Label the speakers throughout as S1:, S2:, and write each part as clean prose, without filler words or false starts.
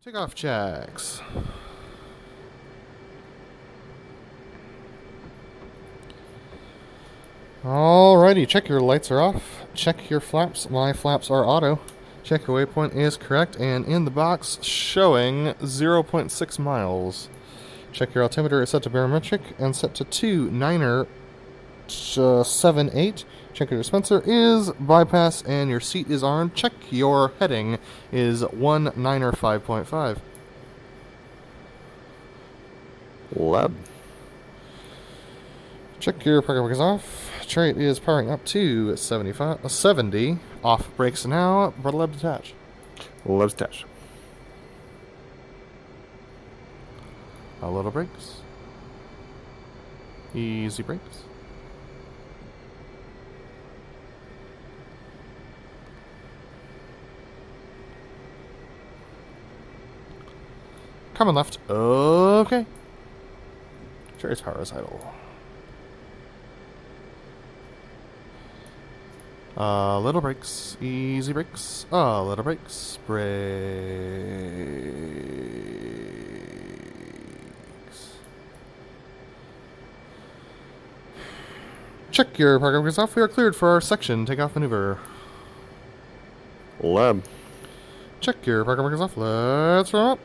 S1: Takeoff checks. Alrighty, check your lights are off. Check your flaps. My flaps are auto. Check your waypoint is correct, and in the box showing 0.6 miles. Check your altimeter is set to barometric and set to 2978. Check your dispenser is bypass and your seat is on. Check your heading is 195.5.
S2: Lab.
S1: Check your parking brake is off. Chariot is powering up to 70. Off brakes now. Throttle lab detach.
S2: Labs attached.
S1: A little brakes. Easy brakes. Coming left. Okay. Chariot's power is idle. Little brakes, easy brakes, little brakes, brakes. Check your parking brake is off. We are cleared for our section takeoff maneuver.
S2: Lab.
S1: Check your parking brake is off. Let's run up.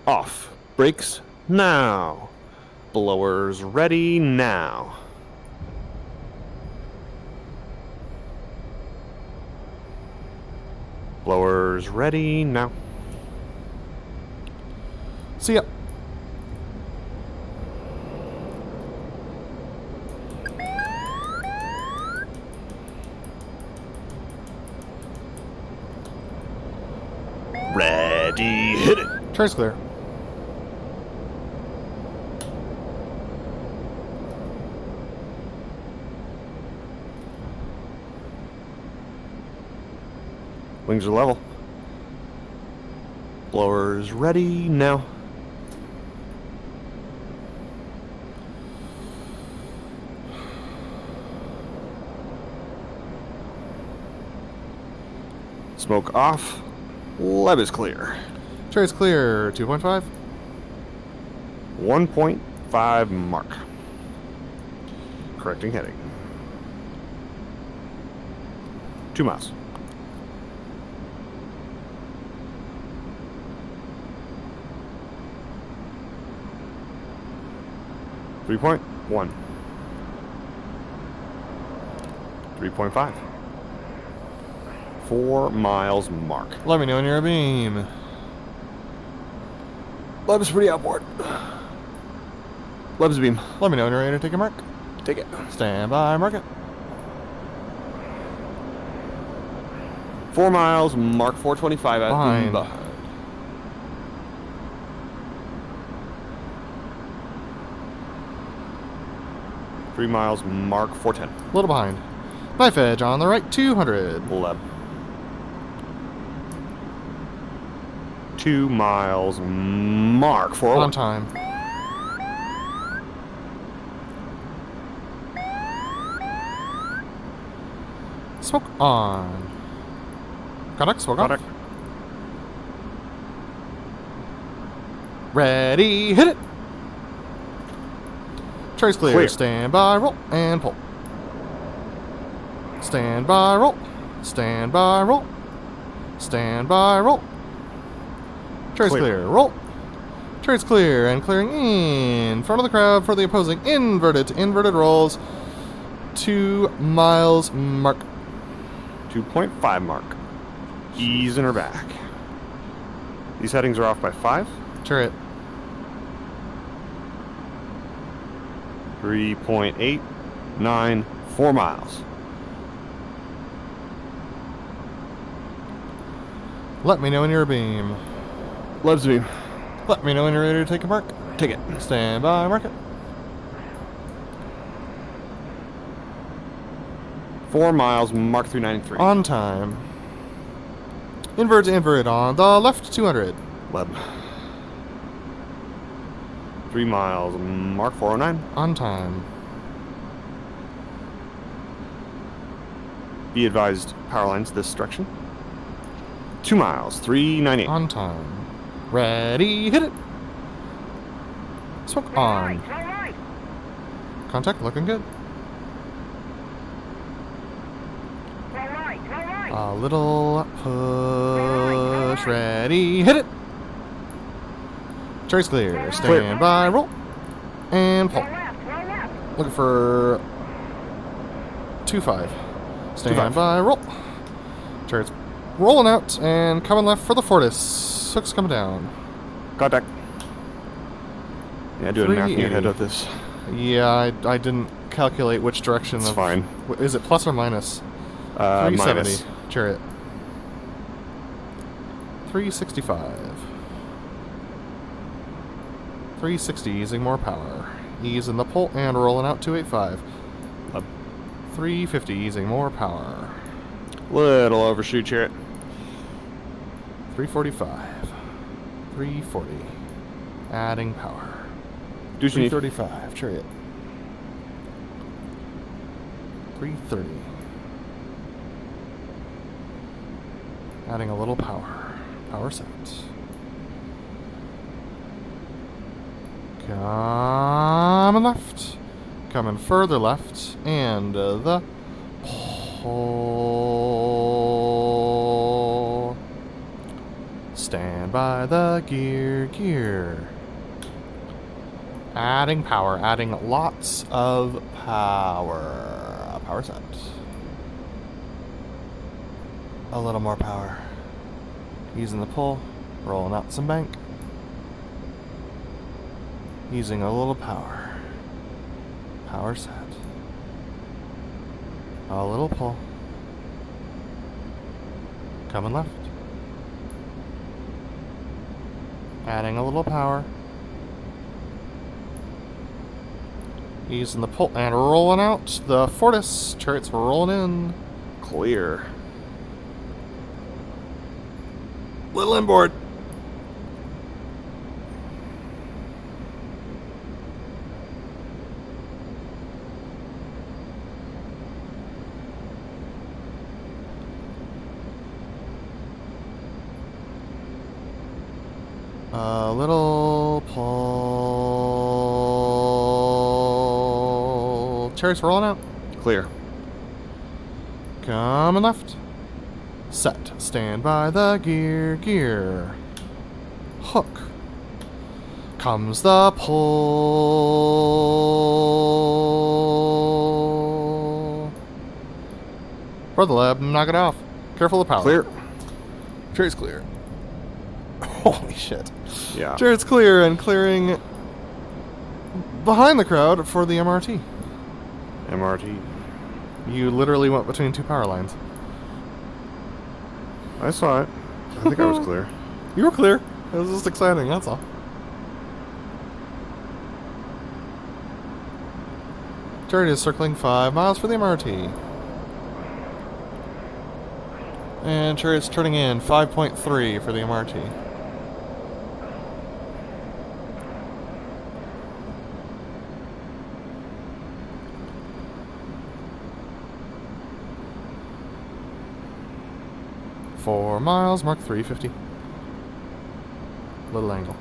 S2: Off. Brakes now. Blowers ready now. Blowers ready now.
S1: See ya.
S2: Ready, hit it.
S1: Trace clear.
S2: Wings are level. Blowers ready now. Smoke off. Lab is clear.
S1: Trace clear. 2.5.
S2: 1.5 mark. Correcting heading. 2 miles. .1. 3.5. 4 miles mark.
S1: Let me know when you're abeam.
S2: Lab's pretty outboard. Lab's beam.
S1: Let me know when you're ready to take a mark.
S2: Take it.
S1: Stand by, mark it.
S2: 4 miles, mark 425 at
S1: Behind.
S2: the 3 miles, mark 410.
S1: A little behind. Knife edge on the right, 200.
S2: Lab. 2 miles, mark 401.
S1: On time. Smoke on. Contact, smoke
S2: Contact.
S1: off. Ready, hit it. Trace clear.
S2: Clear.
S1: Stand by, roll, and pull. Stand by, roll. Stand by, roll. Stand by, roll. Trace clear. Roll. Trace clear and clearing in front of the crowd for the opposing inverted to inverted rolls. 2 miles mark.
S2: 2.5 mark. Easing her back. These headings are off by 5.
S1: Chariot.
S2: 3.89. 4 miles.
S1: Let me know when you're abeam.
S2: Lab's beam.
S1: Let me know when you're ready to take a mark.
S2: Take it.
S1: Stand by, mark it.
S2: 4 miles, mark 393.
S1: On time. Invert to invert on the left, 200.
S2: Lab. 3 miles, mark 409.
S1: On time.
S2: Be advised, power lines this direction. 2 miles, 398.
S1: On time. Ready, hit it. Smoke on. Contact looking good. A little push. Ready, hit it. Cherry's clear. Stand by, roll. And pull. Looking for 2-5. Stand by, roll. Cherry's rolling out and coming left for the Fortis. Hook's coming down.
S2: Contact. Yeah, doing math in your head with this.
S1: Yeah, I didn't calculate which direction.
S2: It's fine.
S1: Is it plus or minus? 370.
S2: Minus.
S1: Chariot. 365. 360, using more power. Ease in the pull and rolling out 285. 350, using more power.
S2: Little overshoot, Chariot.
S1: 345. 340. Adding power.
S2: Do what you need.
S1: 335, Chariot. 330. Adding a little power. Power set. Coming left. Coming further left. And the pull. Stand by the gear. Adding power. Adding lots of power. Power set. A little more power. Using the pull. Rolling out some bank. Using a little power. Power set. A little pull. Coming left. Adding a little power. Using the pull and rolling out the Fortis. Chariot's rolling in.
S2: Clear.
S1: Little inboard. A little pull. Chariot's rolling out.
S2: Clear.
S1: Coming left. Set. Stand by the gear. Hook. Comes the pull. For the lab, knock it off. Careful of power.
S2: Clear.
S1: Chariot's clear. Holy shit.
S2: Yeah.
S1: Chariot's clear and clearing behind the crowd for the MRT.
S2: MRT.
S1: You literally went between two power lines.
S2: I saw it. I think I was clear.
S1: You were clear. It was just exciting, that's all. Chariot is circling 5 miles for the MRT. And Chariot's turning in 5.3 for the MRT. Four miles, mark 350. Little angle.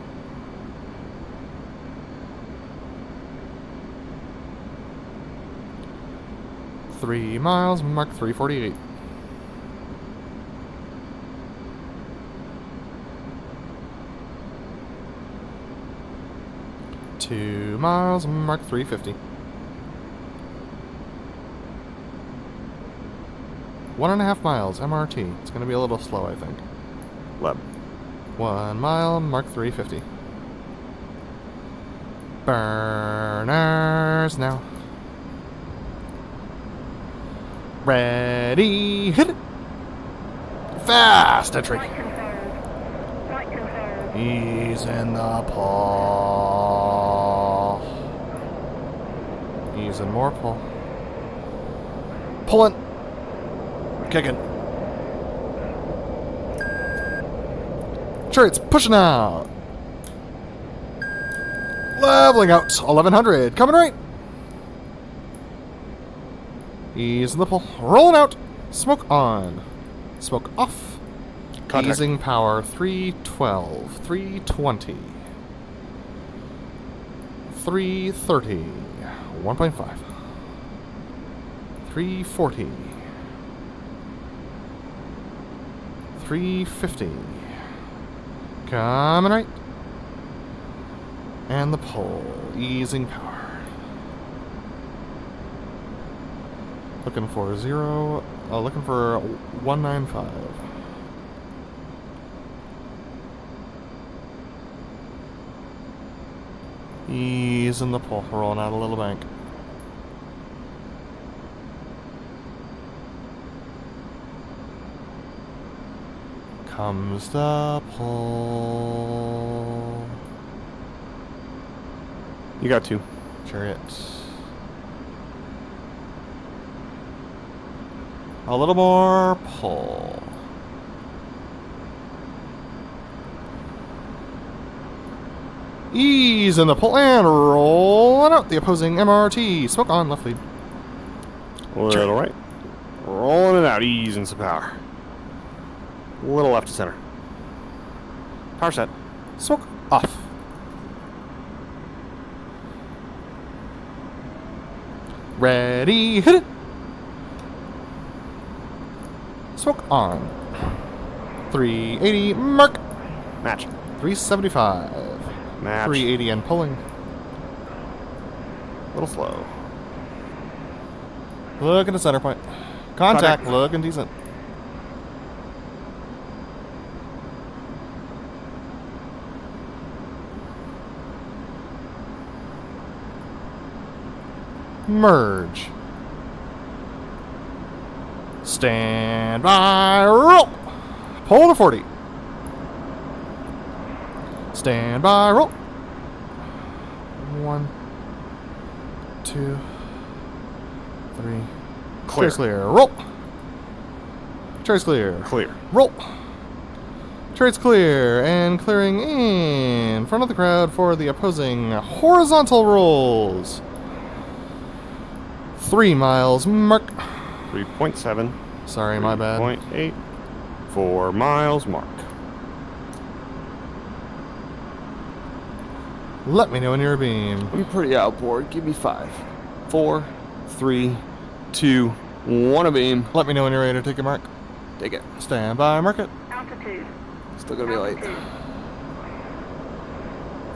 S1: Three miles, mark 348. Two miles, mark 350. 1.5 miles, MRT. It's going to be a little slow, I think.
S2: Lab.
S1: 1 mile, mark 350. Burners now. Ready, hit it. Fast entry. He's in the pull. He's in more pull. Pulling. Kicking. Sure, it's pushing out. Leveling out. 1100. Coming right. Easing the pull. Rolling out. Smoke on. Smoke off.
S2: Contact.
S1: Easing power. 312. 320. 330. 1.5. 340. 350. Coming right. And the pull. Easing power. Looking for looking for 195. Easing the pull. Rolling out a little bank. Comes the pull.
S2: You got 2.
S1: Chariot. A little more pull. Ease in the pull and rolling out the opposing MRT. Smoke on left lead.
S2: Little right. Rolling it out. Easing some power. Little left to center. Power set.
S1: Smoke off. Ready, hit it. Smoke on. 380, mark.
S2: Match.
S1: 375.
S2: Match.
S1: 380 and pulling.
S2: A little slow.
S1: Look at the center point. Contact.
S2: Contact.
S1: Looking decent. Merge. Stand by, roll. Pull to 40. Stand by, roll. 1, 2, 3.
S2: Clear.
S1: Chairs clear. Roll. Chairs clear.
S2: Clear.
S1: Roll. Chairs clear and clearing in front of the crowd for the opposing horizontal rolls. 3 miles mark.
S2: 3.7.
S1: Sorry, my bad.
S2: 3.8. 4 miles mark.
S1: Let me know when you're abeam.
S3: I'm pretty outboard. Give me 5, 4, 3, 2, 1 abeam.
S1: Let me know when you're ready to take a mark.
S3: Take it.
S1: Stand by, mark it.
S4: Altitude.
S3: Still gonna be late.
S4: Altitude.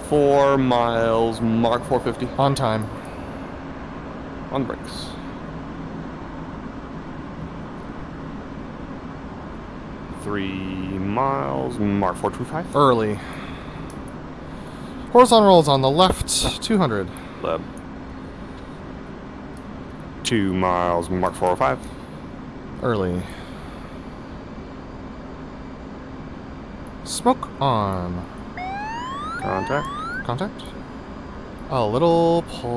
S3: 4 miles, mark 450.
S1: On time.
S3: On the brakes.
S2: Three miles, mark 425.
S1: Early. Horizontal rolls on the left, 200.
S2: Leb. 2 miles, mark 405.
S1: Early. Smoke on.
S2: Contact.
S1: Contact. A little pull.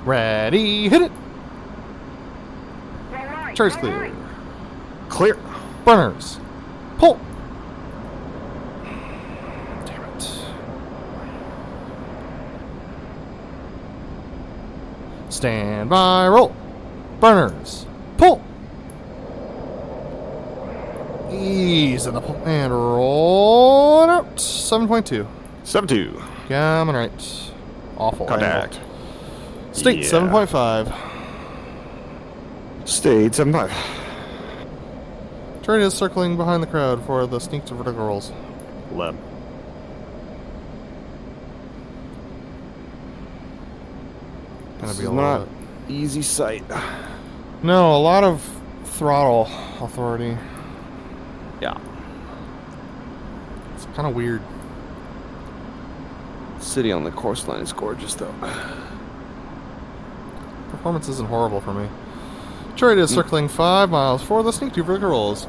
S1: Ready, hit it.
S4: Roll right.
S1: Chairs
S4: roll
S1: clear.
S4: right.
S2: Clear.
S1: Burners. Pull. Damn it. Stand by, roll. Burners. Pull. Ease in the pull and roll it out. 7.2.
S2: 7-2.
S1: Coming right. Awful.
S2: Contact.
S1: angle. State
S2: Yeah.
S1: 7.5.
S2: Stayed 7.5.
S1: Trade is circling behind the crowd for the sneak to vertical rolls.
S2: Leb.
S1: Gonna
S3: This
S1: be
S3: is
S1: a
S3: not
S1: lot.
S3: easy sight.
S1: No, a lot of throttle authority.
S3: Yeah.
S1: It's kind of weird.
S3: City on the course line is gorgeous, though.
S1: Performance isn't horrible for me. Trade is circling 5 miles for the sneak to vertical rolls.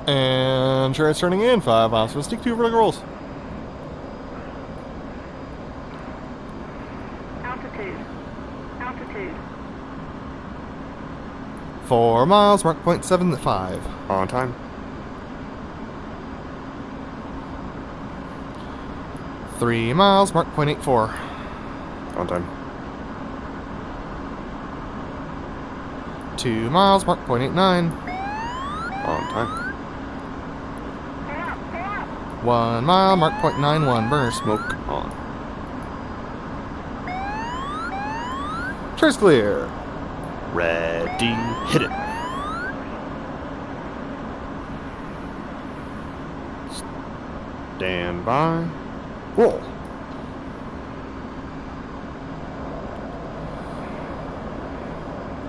S1: And Trade's turning in 5 miles for the sneak to vertical rolls.
S4: Altitude. Altitude.
S1: 4 miles, mark .75.
S2: On time.
S1: 3 miles, mark .84.
S2: On time.
S1: 2 miles, mark .89.
S2: On time.
S1: 1 mile, mark .91. Burner smoke.
S2: Smoke on.
S1: Trace clear.
S2: Ready. Hit it. Stand by. Roll.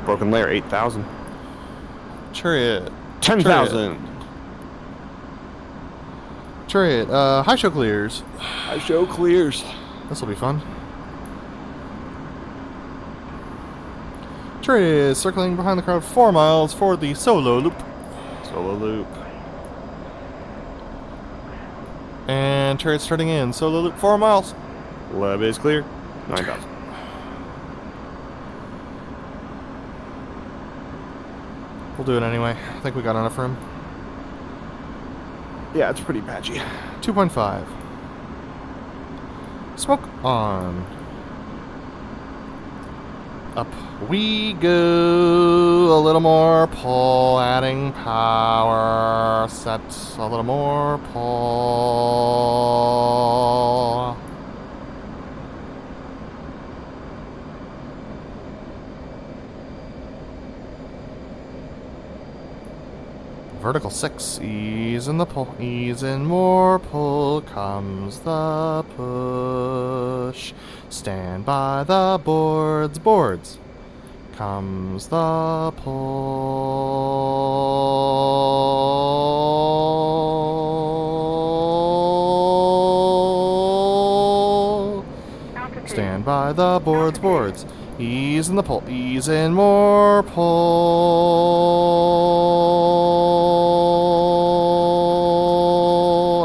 S2: Broken layer 8,000.
S1: Chariot.
S2: 10,000.
S1: Chariot. High show clears.
S3: High show clears.
S1: This will be fun. Chariot circling behind the crowd 4 miles for the solo loop.
S2: Solo loop.
S1: And Chariot starting in. Solo loop 4 miles.
S2: Leb is clear. 9,000.
S1: We'll do it anyway. I think we got enough room.
S3: Yeah, it's pretty patchy.
S1: 2.5. Smoke on. Up we go. A little more pull, adding power. Set a little more pull. Vertical 6, ease in the pull, ease in more pull, comes the push. Stand by the boards, boards. Comes the pull. Stand by the boards, boards. Ease in the pull, ease in more pull.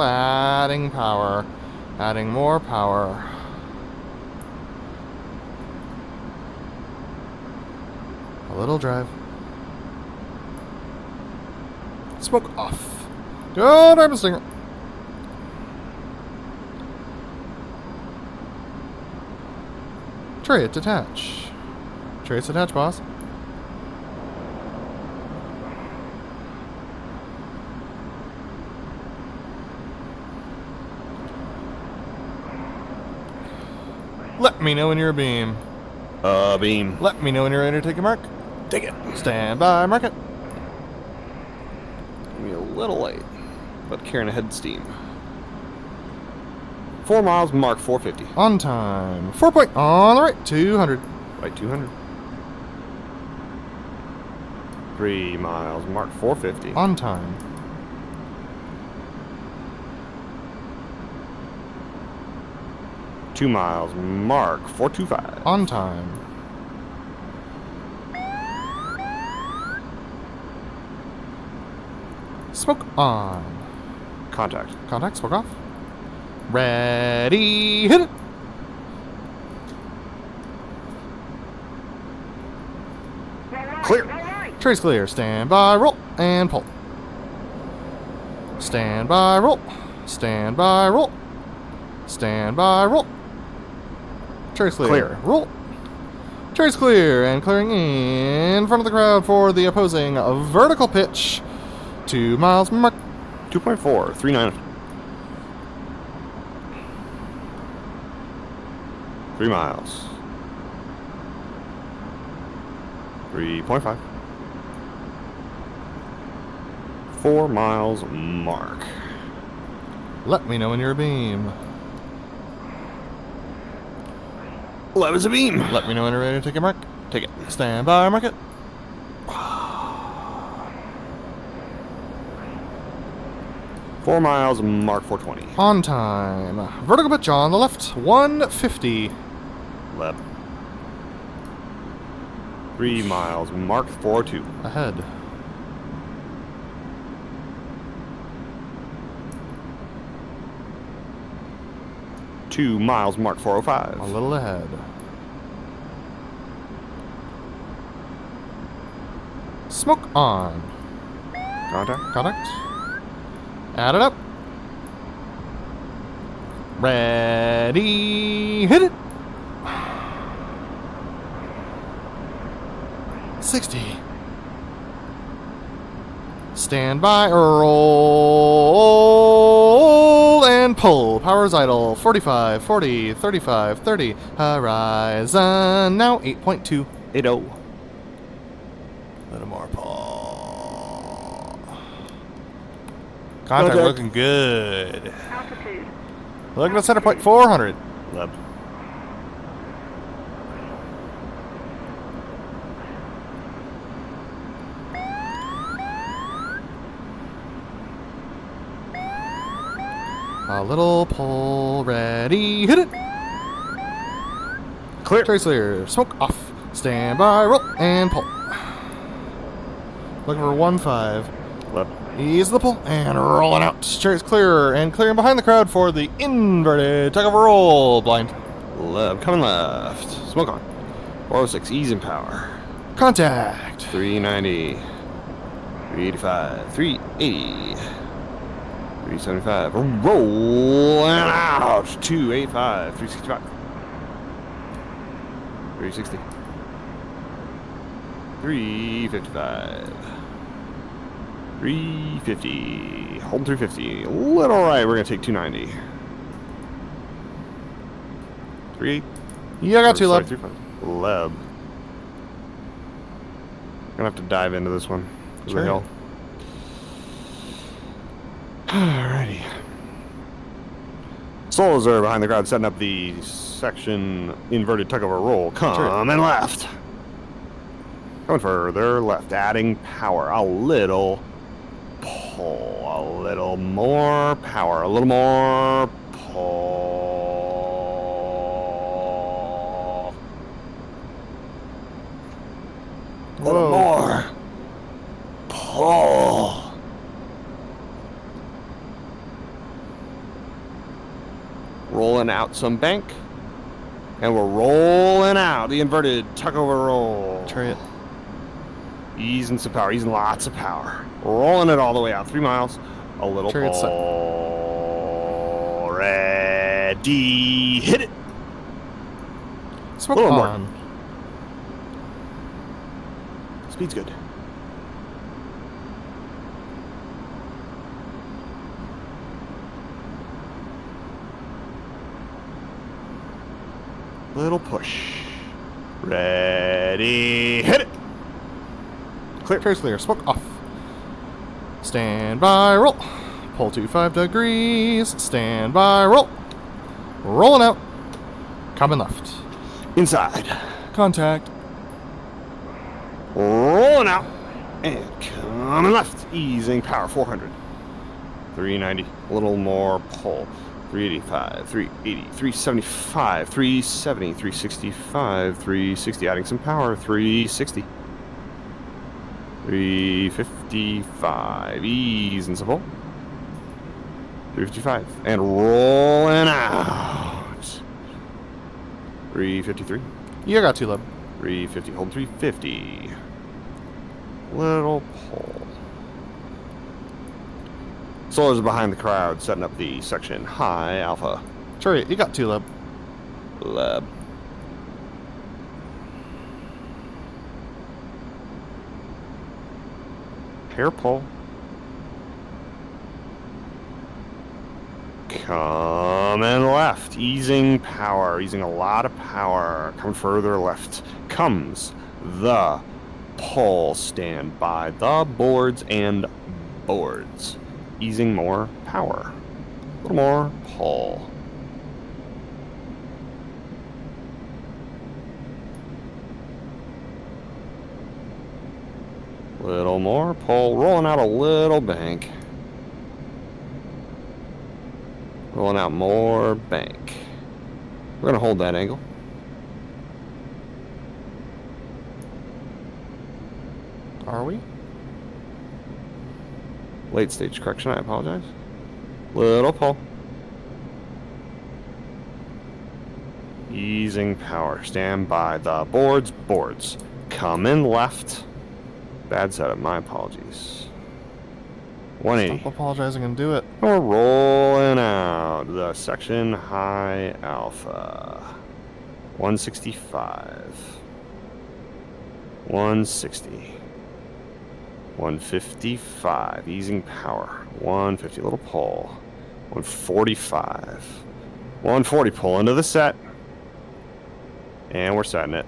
S1: Adding power, adding more power. A little drive. Smoke off. Go, Diamond Stinger. Chariot detach. Chariot's detach, boss. Let me know when you're a beam.
S2: Beam.
S1: Let me know when you're ready to take a mark.
S2: Take it.
S1: Stand by, mark it.
S3: Maybe a little late, but carrying ahead steam.
S2: 4 miles, mark 450.
S1: On time. 4 point on the right. 200.
S2: Right 200. 3 miles, mark 450.
S1: On time.
S2: Two miles, mark 425.
S1: On time. Smoke on.
S2: Contact.
S1: Contact, smoke off. Ready, hit it.
S2: Clear.
S1: Trace clear. Stand by, roll, and pull. Stand by, roll. Stand by, roll. Stand by, roll. Trace clear.
S2: Clear.
S1: Roll. Trace clear, and clearing in front of the crowd for the opposing vertical pitch. 2 miles, mark.
S2: 2.4, 390. 3 miles. 3.5. 4 miles, mark.
S1: Let me know when you're a beam.
S3: Love is a beam.
S1: Let me know when you're ready to take a mark. Take it. Stand by, mark it.
S2: 4 miles, mark 420.
S1: On time. Vertical pitch on the left. 150.
S2: Leb. 3 miles, mark 402.
S1: Ahead.
S2: Two miles, mark
S1: A
S2: 405.
S1: little ahead. Smoke on.
S2: Contact.
S1: Contact. Add it up. Ready, hit it. 60. Stand by, roll, and pull. Power's idle. 45, 40, 35, 30. Horizon, now 8.2.
S2: 8-0.
S1: Little more pull. Contact looking good.
S4: Altitude.
S1: Looking at center point 400.
S2: Leb.
S1: A little pull, ready, hit it.
S2: Clear.
S1: Trace clear, smoke off. Stand by, roll, and pull. Looking for 1-5.
S2: Leb.
S1: Ease the pull, and rolling out. Trace clear, and clearing behind the crowd for the inverted tug of a roll. Blind.
S2: Leb. Coming left. Smoke on. 406. Ease and power.
S1: Contact.
S2: 390. 385. 380. 375. Rolling out. 285. 365. 360. 355. 350. Hold 350. A little right. We're going to take 290. 38.
S1: Yeah, I got two left.
S2: 35. Leb. Gonna have to dive into this one. What
S1: Sure.
S2: the hell? Alrighty. Solos are behind the crowd setting up the section inverted tug of a roll. Come and left. Going further left, adding power. A little pull. A little more power. A little more pull. A little more pull. Rolling out some bank. And we're rolling out the inverted tug of a roll.
S1: Chariot.
S2: Easing some power, easing lots of power. Rolling it all the way out. 3 miles. A little
S1: Chariot set.
S2: pull. Ready. Hit it.
S1: Smoke
S2: Little more.
S1: on.
S2: Speed's good. Little push. Ready. Hit it. Clear.
S1: Trace clear, smoke off. Stand by, roll. Pull 25 degrees. Stand by, roll. Rolling out. Coming left.
S2: Inside.
S1: Contact.
S2: Rolling out. And coming left. Easing power. 400. 390. A little more pull. 385, 380, 375, 370, 365, 360. Adding some power. 360. 355. Ease and some pull. 355. And rolling out. 353.
S1: You got two left.
S2: 350. Hold 350. Little pull. Solar's behind the crowd, setting up the section. High Alpha.
S1: Chariot, you got two left.
S2: Lab. Hair pull. Coming left. Easing power. Easing a lot of power. Coming further left. Comes the pull. Stand by the boards and boards. Easing more power. A little more pull. Little more pull. Rolling out a little bank. Rolling out more bank. We're going to hold that angle.
S1: Are we?
S2: Late stage correction, I apologize. Little pull. Easing power. Stand by the boards. Boards. Come in left. Bad setup, my apologies. 180.
S1: Stop apologizing and do it.
S2: We're rolling out the section high alpha. 165. 160. 155. Easing power. 150. Little pull. 145. 140. Pull into the set. And we're setting it.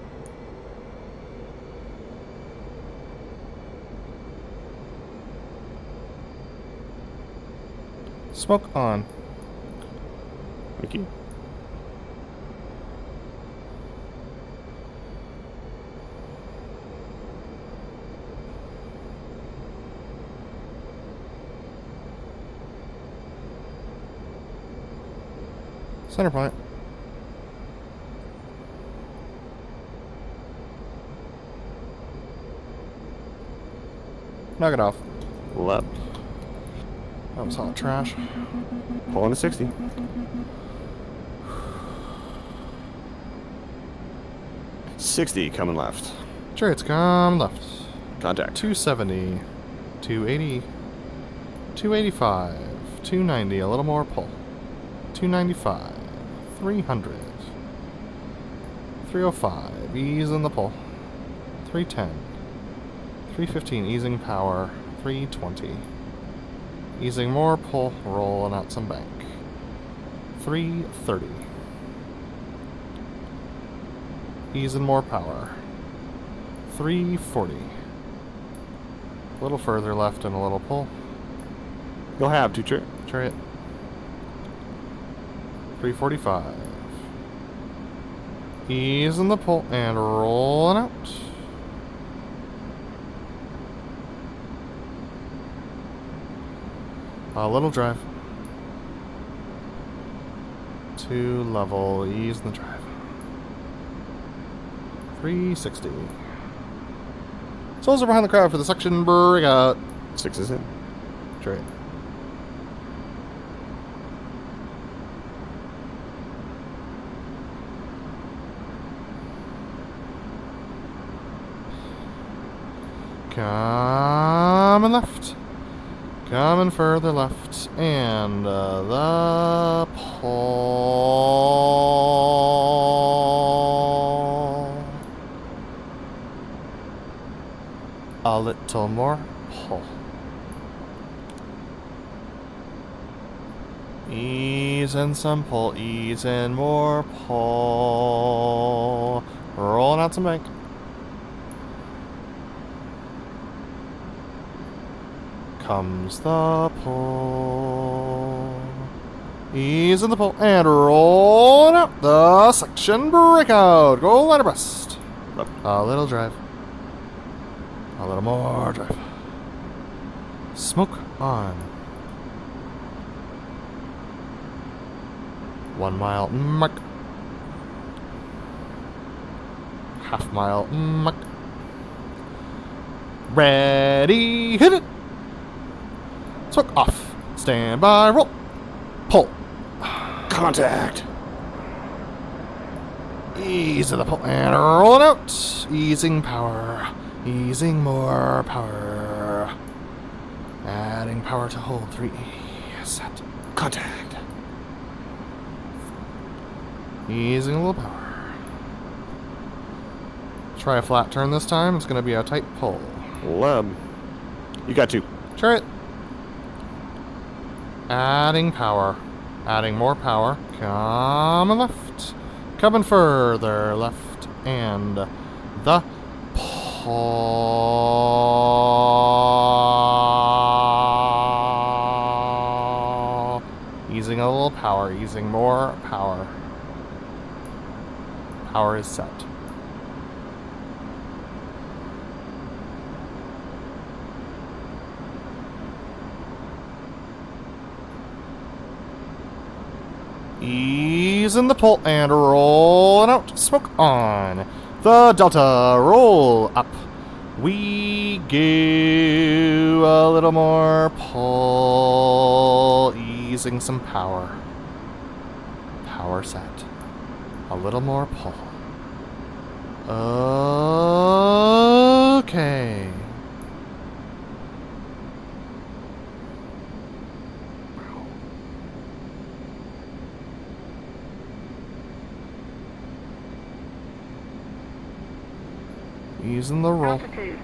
S1: Smoke on.
S2: Thank you.
S1: Center point. Knock it off.
S2: Left.
S1: That was hot trash.
S2: Pull into 60. $60 coming left.
S1: Chariots come left.
S2: Contact.
S1: 270. 280. 285. 290. A little more pull. 295. 300. 305. Ease in the pull. 310. 315. Easing power. 320. Easing more pull. Rolling out some bank. 330. Easing more power. 340. A little further left and a little pull.
S2: You'll have to,
S1: Chariot. 345. Easing the pull and rolling out. A little drive. 2 level. Ease in the drive. 360. Souls are behind the crowd for the section breakout.
S2: 6 is in.
S1: Chariot. Coming left. Coming further left. And the pull. A little more pull. Ease and some pull. Ease and more pull. Rolling out some bank. Comes the pull. Ease in the pull and rolling out the section breakout. Go ladder breast. A little drive. A little more drive. Smoke on. 1 mile mark. Half mile mark. Ready, hit it. Smoke off. Stand by, roll. Pull.
S2: Contact.
S1: Ease of the pull and rolling out. Easing power. Easing more power. Adding power to hold. 3. Set.
S2: Contact.
S1: Easing a little power. Try a flat turn this time. It's going to be a tight pull.
S2: Leb. You got 2.
S1: Chariot. Adding power. Adding more power. Coming left. Coming further left. And the pull. Easing a little power. Easing more power. Power is set. Ease in the pull and rolling out. Smoke on. The Delta roll up. We go a little more pull. Easing some power. Power set. A little more pull. Okay. Ease in the roll.
S4: Altitude.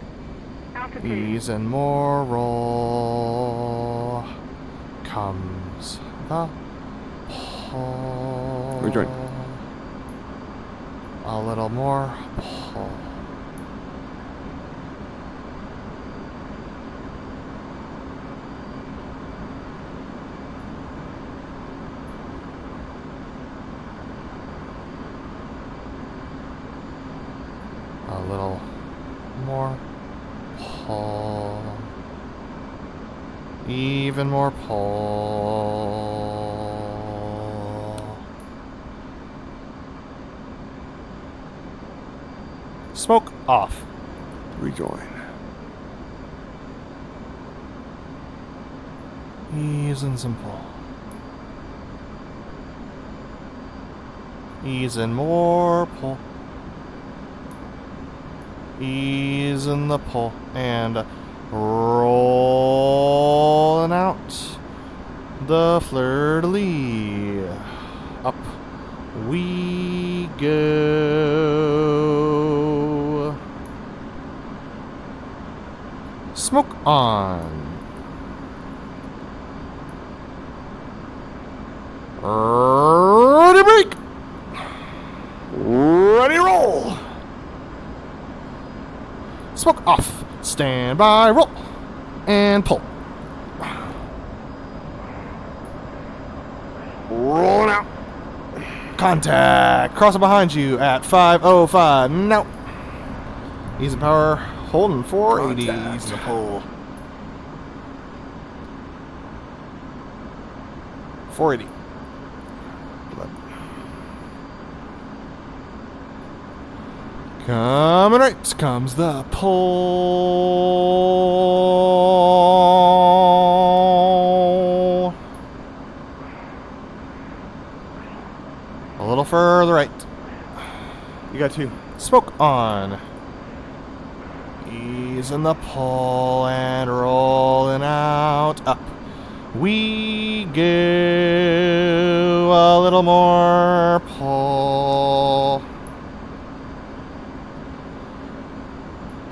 S4: Altitude.
S1: Ease and more roll. Comes the pull.
S3: Rejoin.
S1: A little more pull. A little more pull. Even more pull. Smoke off.
S3: Rejoin.
S1: Ease and some pull. Ease and more pull. Ease in the pull and rolling out the fleur-de-lis. Up we go. Smoke on. Ready break.
S3: Ready roll.
S1: Smoke off. Stand by, roll. And pull.
S3: Rolling out.
S1: Contact. Crossing behind you at 505. Now. Easy power. Holding 480.
S3: Contact.
S1: Easy to pull. 480. Coming right comes the pull. A little further right.
S3: You got 2.
S1: Smoke on. Ease in the pull and rolling out. Up we go. A little more pull.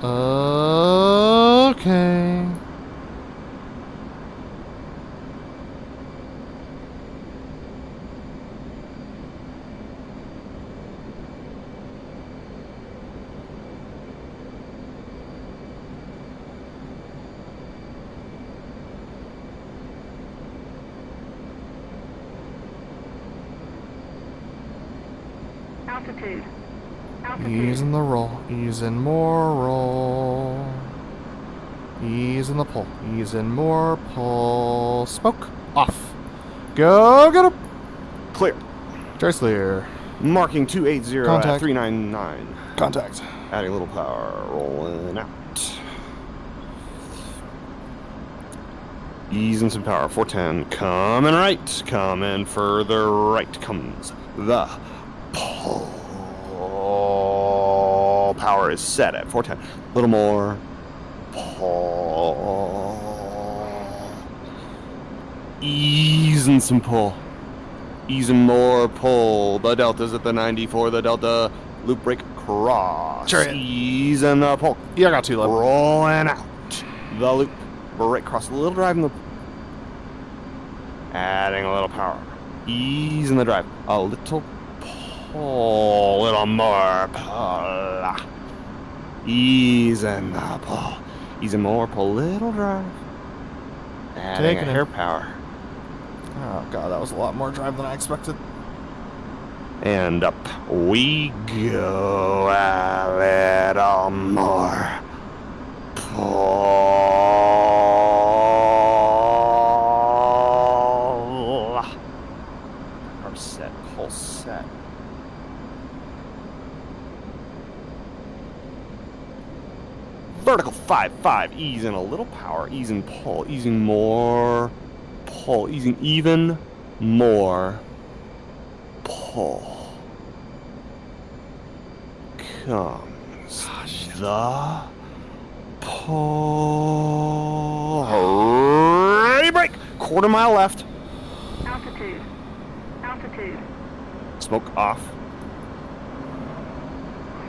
S1: Okay.
S4: Altitude. Altitude.
S1: Ease in the roll. Ease in more roll. Ease in the pull. Ease in more pull. Smoke off. Go get him.
S3: Clear.
S1: Trace clear.
S2: Marking 280
S1: Contact.
S2: at 399.
S1: Contact.
S2: Adding a little power. Rolling out. Easing some power. 410. Coming right. Coming further right comes the pull. Power is set at 410. A little more. Pull. Easing some pull. Easing more pull. The delta's at the 94. The delta loop break cross.
S1: Sure.
S2: Easing the pull.
S1: Yeah, I got 2 left.
S2: Rolling out the loop break cross. A little drive in the. Adding a little power. Easing the drive. A little pull. A little more pull. Easing the pull. Easing more pull. Little drive. Adding
S1: Taking
S2: a
S1: it.
S2: hair power.
S1: Oh god, that was a lot more drive than I expected.
S2: And up we go. A little more pull. Power set. Pulse set. Vertical 5-5. Easing a little power. Easing pull. Easing more pull. Easing even more pull. Comes the pull. Ready break. Quarter mile left.
S4: Altitude. Altitude.
S2: Smoke off.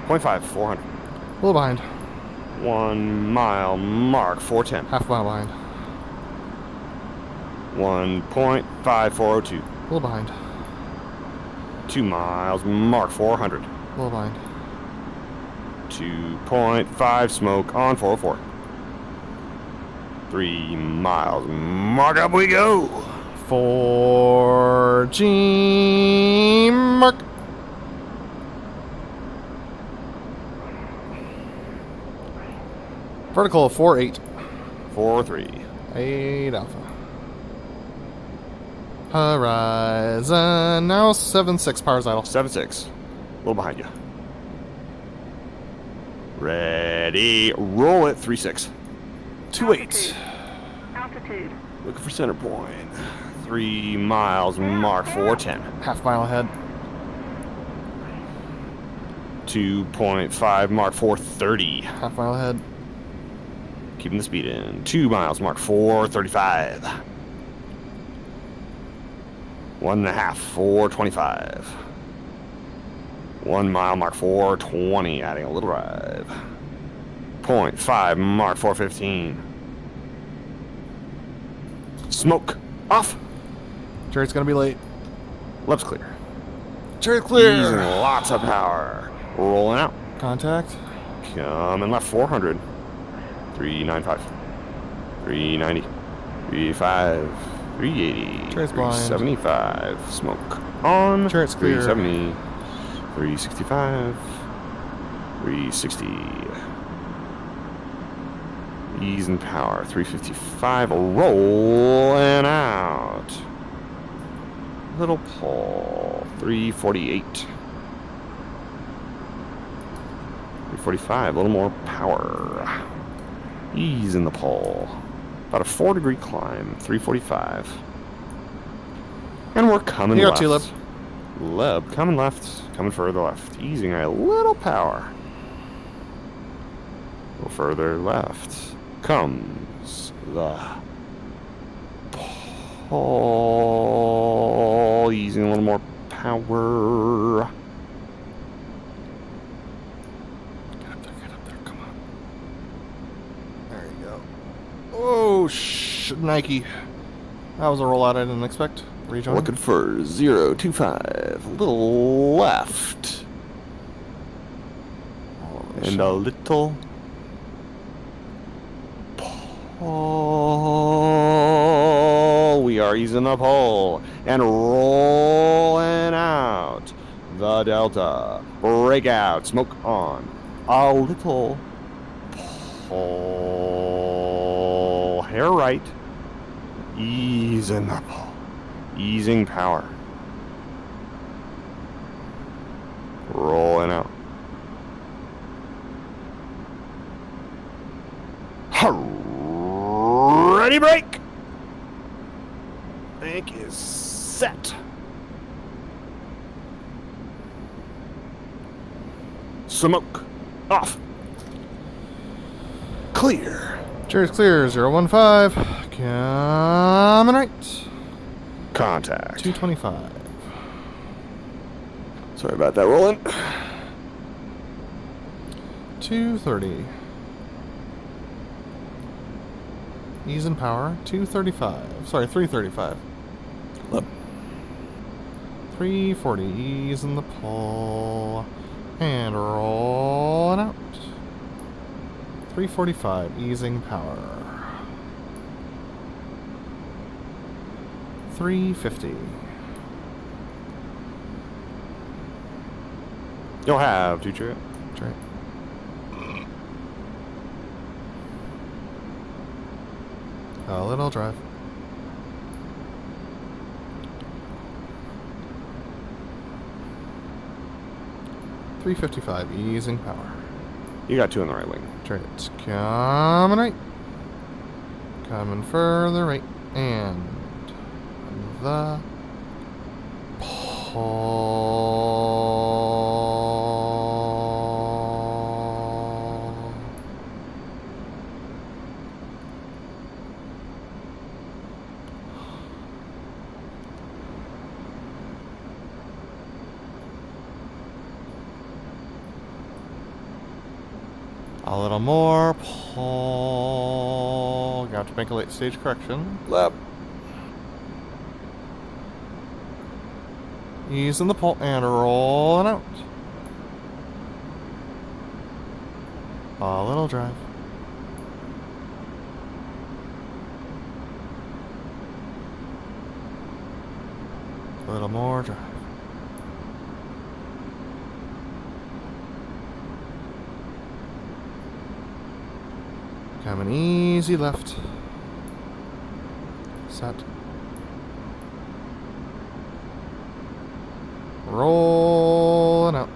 S2: 0.5, 400.
S1: A little behind.
S2: 1 mile mark 410.
S1: Half mile behind.
S2: 1.5402.
S1: A little behind.
S2: 2 miles mark 400.
S1: A little behind.
S2: 2.5 smoke on 404. 3 miles mark up we go.
S1: 4G mark. Vertical of 4.8.
S2: 4-3.
S1: 8 alpha. Horizon now 7.6 powers idle.
S2: 7-6. A little behind you. Ready. Roll it. 3-6.
S1: 2.8.
S4: Altitude.
S2: Looking for center point. 3 miles mark 410.
S1: Half mile ahead.
S2: 2.5 mark 430.
S1: Half mile ahead.
S2: Keeping the speed in. 2 miles mark 435. 1.5 425. 1 mile mark 420. Adding a little drive. 0.5 mark 415. Smoke off.
S1: Jared's gonna be late.
S2: Left's clear.
S1: Jared clear.
S2: Using lots of power. Rolling out.
S1: Contact.
S2: Coming left 400. 395. 390. 385. 380.
S1: Jared's blind.
S2: 375. Smoke on.
S1: Jared's clear.
S2: 370. 365. 360. Ease and power. 355. Rolling out. Little pull. 348. 345. A little more power. Ease in the pull. About a 4-degree climb. 345. And we're coming
S1: Here you
S2: left.
S1: go, Tulip.
S2: Leb coming left. Coming further left. Easing a little power. A little further left. Comes the pull. Using a little more power.
S1: Get up there, come on. There you go. Oh, Nike. That was a rollout I didn't expect. Rejoin.
S2: Looking for 025. A little left. And a little pull. We are easing the pull and rolling out the Delta. Breakout. Smoke on. A little pull. Hair right. Easing the pull. Easing power. Rolling out. Ready, break. Bank is set. Smoke off. Clear.
S1: Jared's clear. 015. Coming right.
S2: Contact.
S1: 225.
S2: Sorry about that, rolling.
S1: 230. Ease and power. 235. Sorry, 335.
S2: Up.
S1: 340. Ease in the pull. And rolling out. 345. Easing power. 350.
S2: You'll have two trip.
S1: That's right. A little drive. $355. Easing power.
S2: You got two in the right wing.
S1: It's coming right. Coming further right. And the pull. A little more pull. Got to make a late stage correction.
S3: Left.
S1: Easing the pull and rolling out. A little drive. A little more drive. Coming easy left. Set. Rolling out.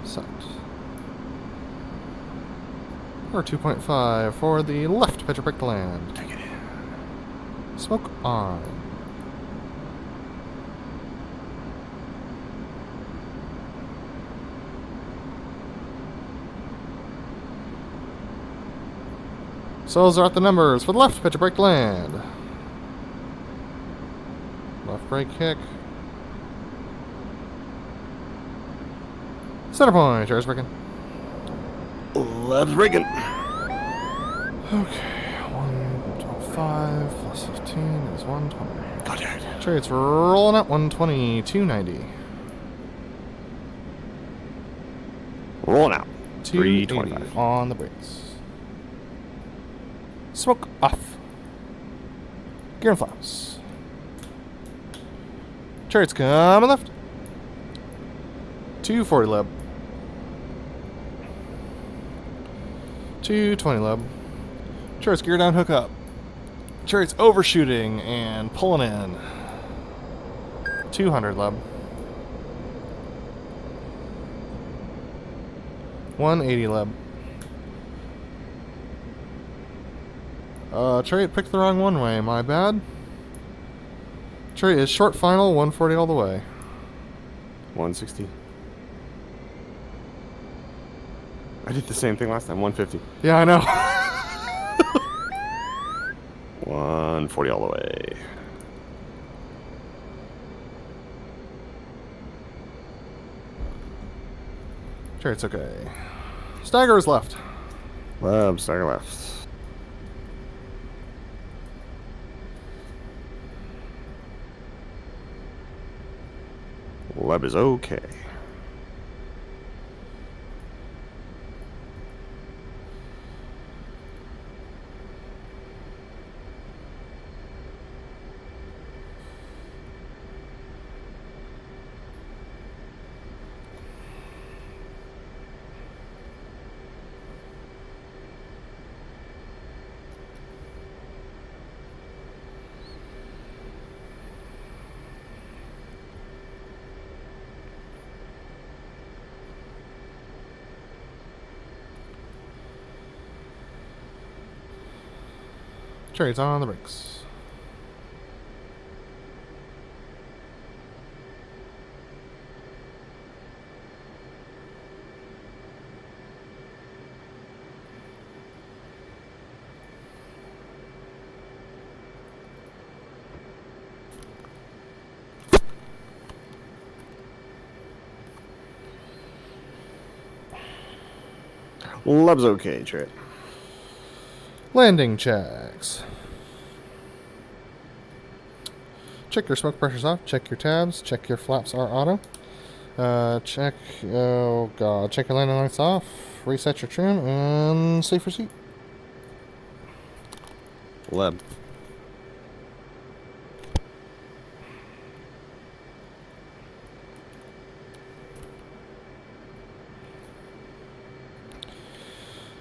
S1: Set. Or 2.5 for the left pitcher pick to land.
S2: Take it in.
S1: Smoke on. So those are at the numbers for the left pitcher break to land. Left break kick. Center point, Chair's breaking.
S3: Left breaking.
S1: Okay, 125 plus 15 is 120.
S3: God damn it.
S1: It's rolling at 120, 290.
S2: Rolling out.
S1: 280
S2: 325.
S1: on the brakes. Smoke off. Gear and flaps. Chariots coming left. 240 lub. 220 lub. Chariots gear down, hook up. Chariots overshooting and pulling in. 200 lub. 180 lub. Chariot picked the wrong one way, my bad. Chariot is short final, 140 all the way.
S2: 160. I did the same thing last time. 150.
S1: Yeah, I know.
S2: 140 all the way.
S1: Chariot's okay. Stagger is left.
S2: Lab, stagger left. Lab is okay.
S1: Chariot's on the brakes.
S2: Lab's okay, Chariot.
S1: Landing checks. Check your smoke pressures off. Check your tabs. Check your flaps are auto. Check. Oh god. Check your landing lights off. Reset your trim and safe for seat.
S2: Lab.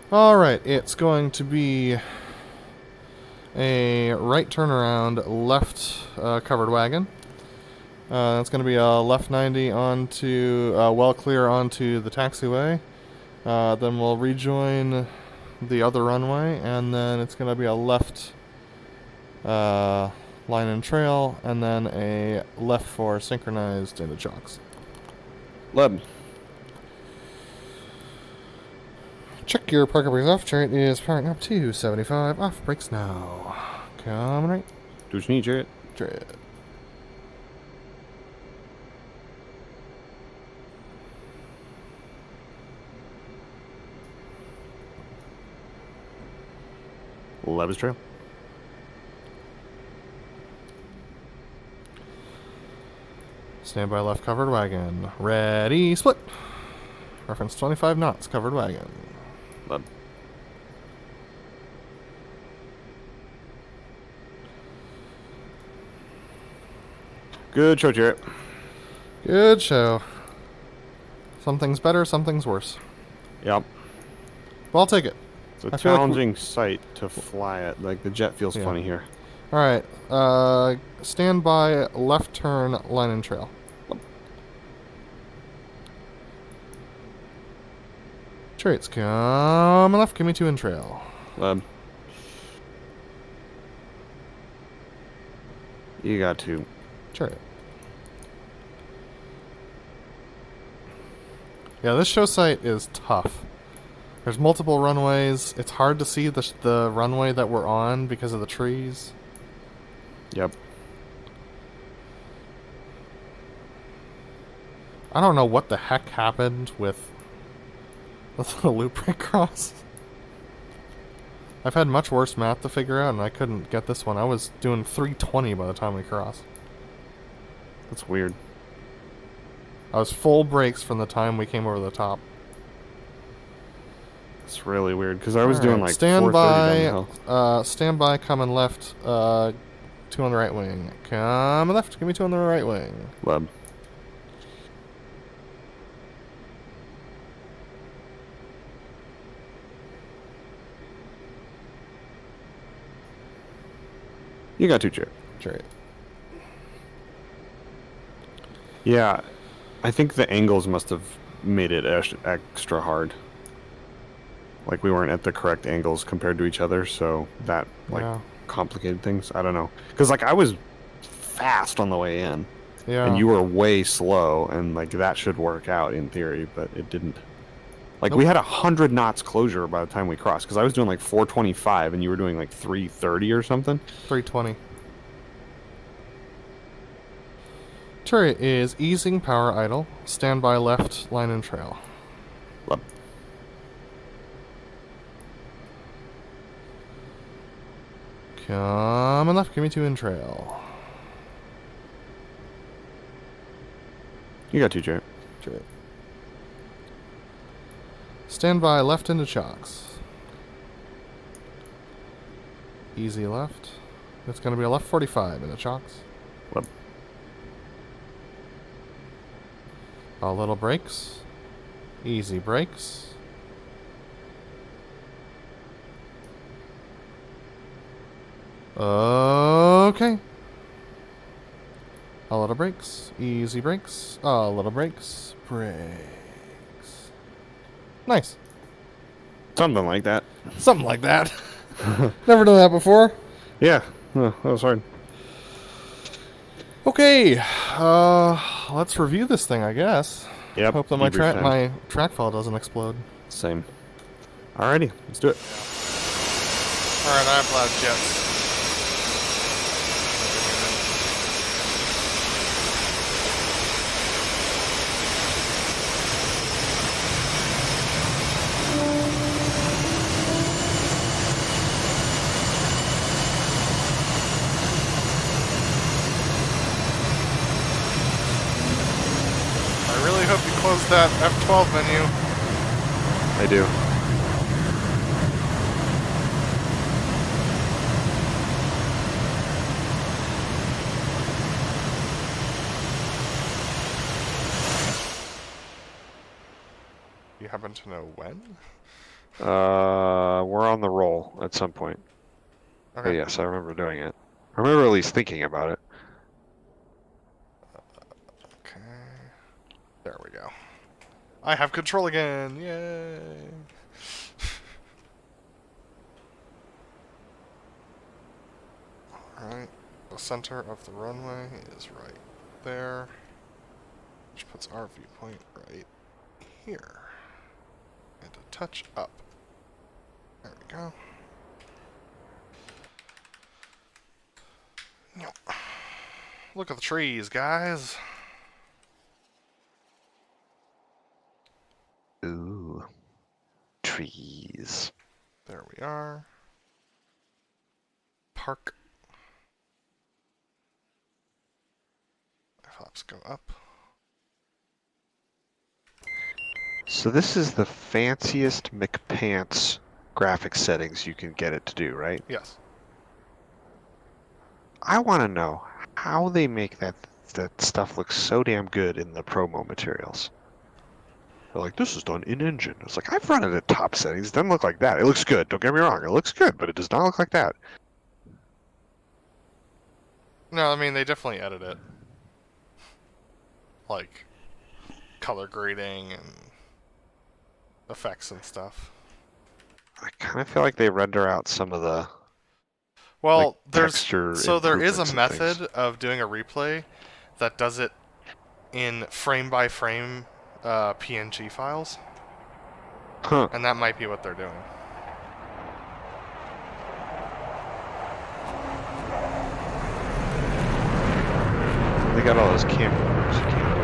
S1: Alright, it's going to be a right turnaround, left covered wagon. It's going to be a left 90 onto, well clear onto the taxiway. Then we'll rejoin the other runway, and then it's going to be a left line and trail, and then a left for synchronized into chocks.
S3: Lab.
S1: Check your parker brakes off. Chariot is powering up to 75. Off brakes now. Coming right.
S2: Do what you need, Chariot.
S1: Chariot.
S2: Levis trail.
S1: Stand by left covered wagon. Ready, split. Reference 25 knots, covered wagon.
S2: Leb. Good show, Jarrett.
S1: Good show. Something's better, something's worse.
S2: Yep.
S1: But I'll take it.
S2: It's a
S1: I feel like
S2: challenging sight to fly at. Like, the jet feels
S1: Yeah.
S2: funny here.
S1: Alright, stand by left turn, line and trail. Chariots, come left, give me 2 in trail.
S2: Leb. You got to.
S1: Chariot. Yeah, this show site is tough. There's multiple runways. It's hard to see the runway that we're on because of the trees.
S2: Yep.
S1: I don't know what the heck happened with the loop break cross. I've had much worse math to figure out, and I couldn't get this one. I was doing 320 by the time we crossed.
S2: That's weird.
S1: I was full brakes from the time we came over the top.
S2: It's really weird because I was doing like
S1: stand
S2: 430 down the hill.
S1: stand by, coming left, 2 on the right wing. Coming left, give me 2 on the right wing.
S2: Leb. You got 2, Jarrett.
S1: Chariot.
S2: Yeah, I think the angles must have made it extra hard. Like, we weren't at the correct angles compared to each other, so that, like,
S1: Yeah.
S2: complicated things. I don't know. Because, like, I was fast on the way in,
S1: Yeah.
S2: and you were way slow, and, like, that should work out in theory, but it didn't. Like,
S1: Nope.
S2: we had 100 knots closure by the time we crossed, because I was doing, like, 425, and you were doing, like, 330 or something.
S1: 320. Chariot is easing power idle. Stand by left, line and trail.
S2: Leb.
S1: Coming left, give me 2 in trail.
S2: You got 2, Jarrett.
S1: Chariot. Stand by left into chocks. Easy left. It's going to be a left 45 into chocks.
S2: Leb.
S1: A little brakes. Easy brakes. Okay. A little brakes. Easy brakes. A little brakes. Brakes. Nice.
S2: Something like that.
S1: Something like that. Never done that before.
S2: Yeah. Oh, that was hard.
S1: Okay. Let's review this thing, I guess.
S2: Yep.
S1: Hope that my
S2: debrief time.
S1: my track file doesn't explode.
S2: Same. Alrighty, let's do it.
S1: Alright, I have loud jets. I really hope you close that F12 menu.
S2: I do.
S1: You happen to know when?
S5: We're on the roll at some point. But yes, I remember doing it. I remember at least thinking about it.
S1: Okay. There we go. I have control again. Yay. Alright. The center of the runway is right there. Which puts our viewpoint right here. And a touch up. There we go. Yep. Look at the trees, guys.
S5: Ooh. Trees.
S1: There we are. park. Flaps go up.
S5: So this is the fanciest McPants graphic settings you can get it to do, right?
S1: Yes.
S5: I want to know how they make that stuff look so damn good in the promo materials. They're like, this is done in engine. It's like, I've run it at top settings. It doesn't look like that. It looks good. Don't get me wrong. It looks good, but it does not look like that.
S1: No, I mean, they definitely edit it. Like, color grading and effects and stuff.
S5: I kind of feel like they render out some of the
S1: Well,
S5: texture
S1: there is a
S5: improvements and
S1: method
S5: things.
S1: of doing a replay that does it in frame by frame PNG files,
S5: Huh.
S1: and that might be what they're doing.
S5: They got all those camera moves you can't do.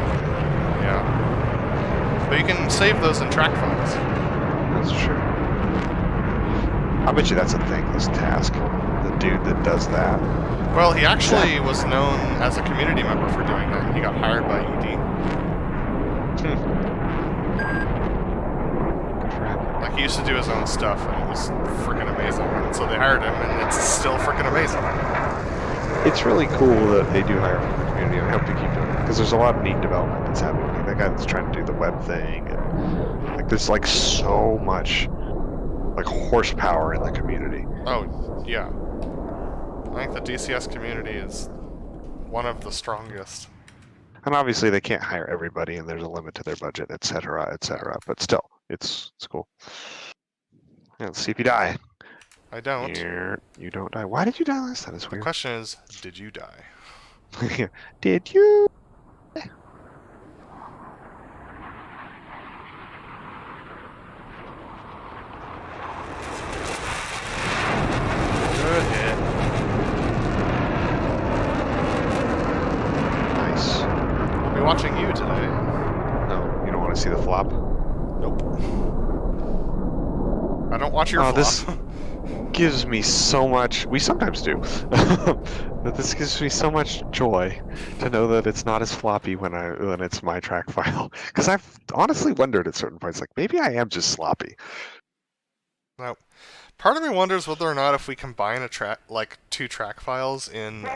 S1: Yeah. But you can save those in track files.
S5: That's true. I bet you that's a thankless task. The dude that does that.
S1: Well, he actually was known as a community member for doing that. He got hired by ED.
S5: Good for him.
S1: Like, he used to do his own stuff, and it was freaking amazing. And so they hired him, and it's still freaking amazing.
S5: It's really cool that they do hire from the community. I hope they keep doing it because there's a lot of neat development that's happening. Like that guy that's trying to do the web thing, and like there's like so much like horsepower in the community.
S1: Oh, yeah. I think the DCS community is one of the strongest.
S5: And obviously they can't hire everybody, and there's a limit to their budget, etc., etc. But still, it's cool. Yeah, let's see if you die.
S1: I don't.
S5: You don't die. Why did you die last time? It's
S1: The
S5: weird.
S1: question is, did you die?
S5: Did you?
S1: Good hit.
S5: Nice.
S1: We'll be watching you today.
S5: No, you don't want to see the flop?
S1: Nope. I don't watch your
S5: Oh,
S1: flop.
S5: this gives me so much. We sometimes do. But this gives me so much joy to know that it's not as floppy when it's my track file. Because I've honestly wondered at certain points, like maybe I am just sloppy.
S1: Now, part of me wonders whether or not if we combine a track, like two track files in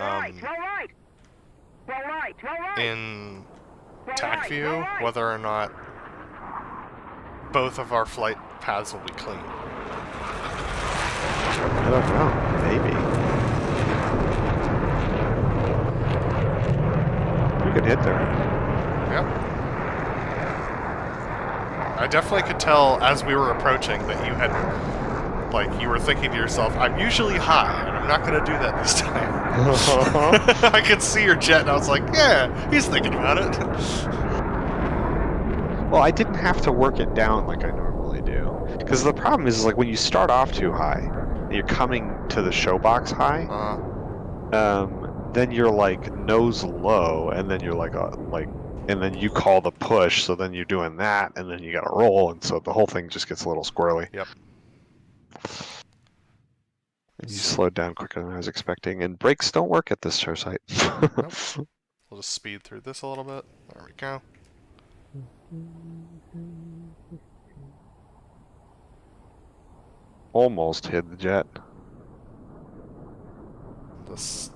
S1: in TAC view, whether or not both of our flight paths will be clean.
S5: I don't know. Maybe. We could hit there.
S1: Yep. I definitely could tell as we were approaching that you had, like, you were thinking to yourself, I'm usually high, and I'm not going to do that this time. I could see your jet, and I was like, yeah, he's thinking about it.
S5: Well, I didn't have to work it down like I normally do. Because the problem is like when you start off too high, and you're coming to the show box high, then you're like nose low, and then you're like and then you call the push, so then you're doing that, and then you got to roll, and so the whole thing just gets a little squirrely.
S1: Yep.
S5: And you slowed down quicker than I was expecting, and brakes don't work at this show site.
S1: Nope. We'll just speed through this a little bit. There we go.
S5: Almost hit the jet.
S1: This.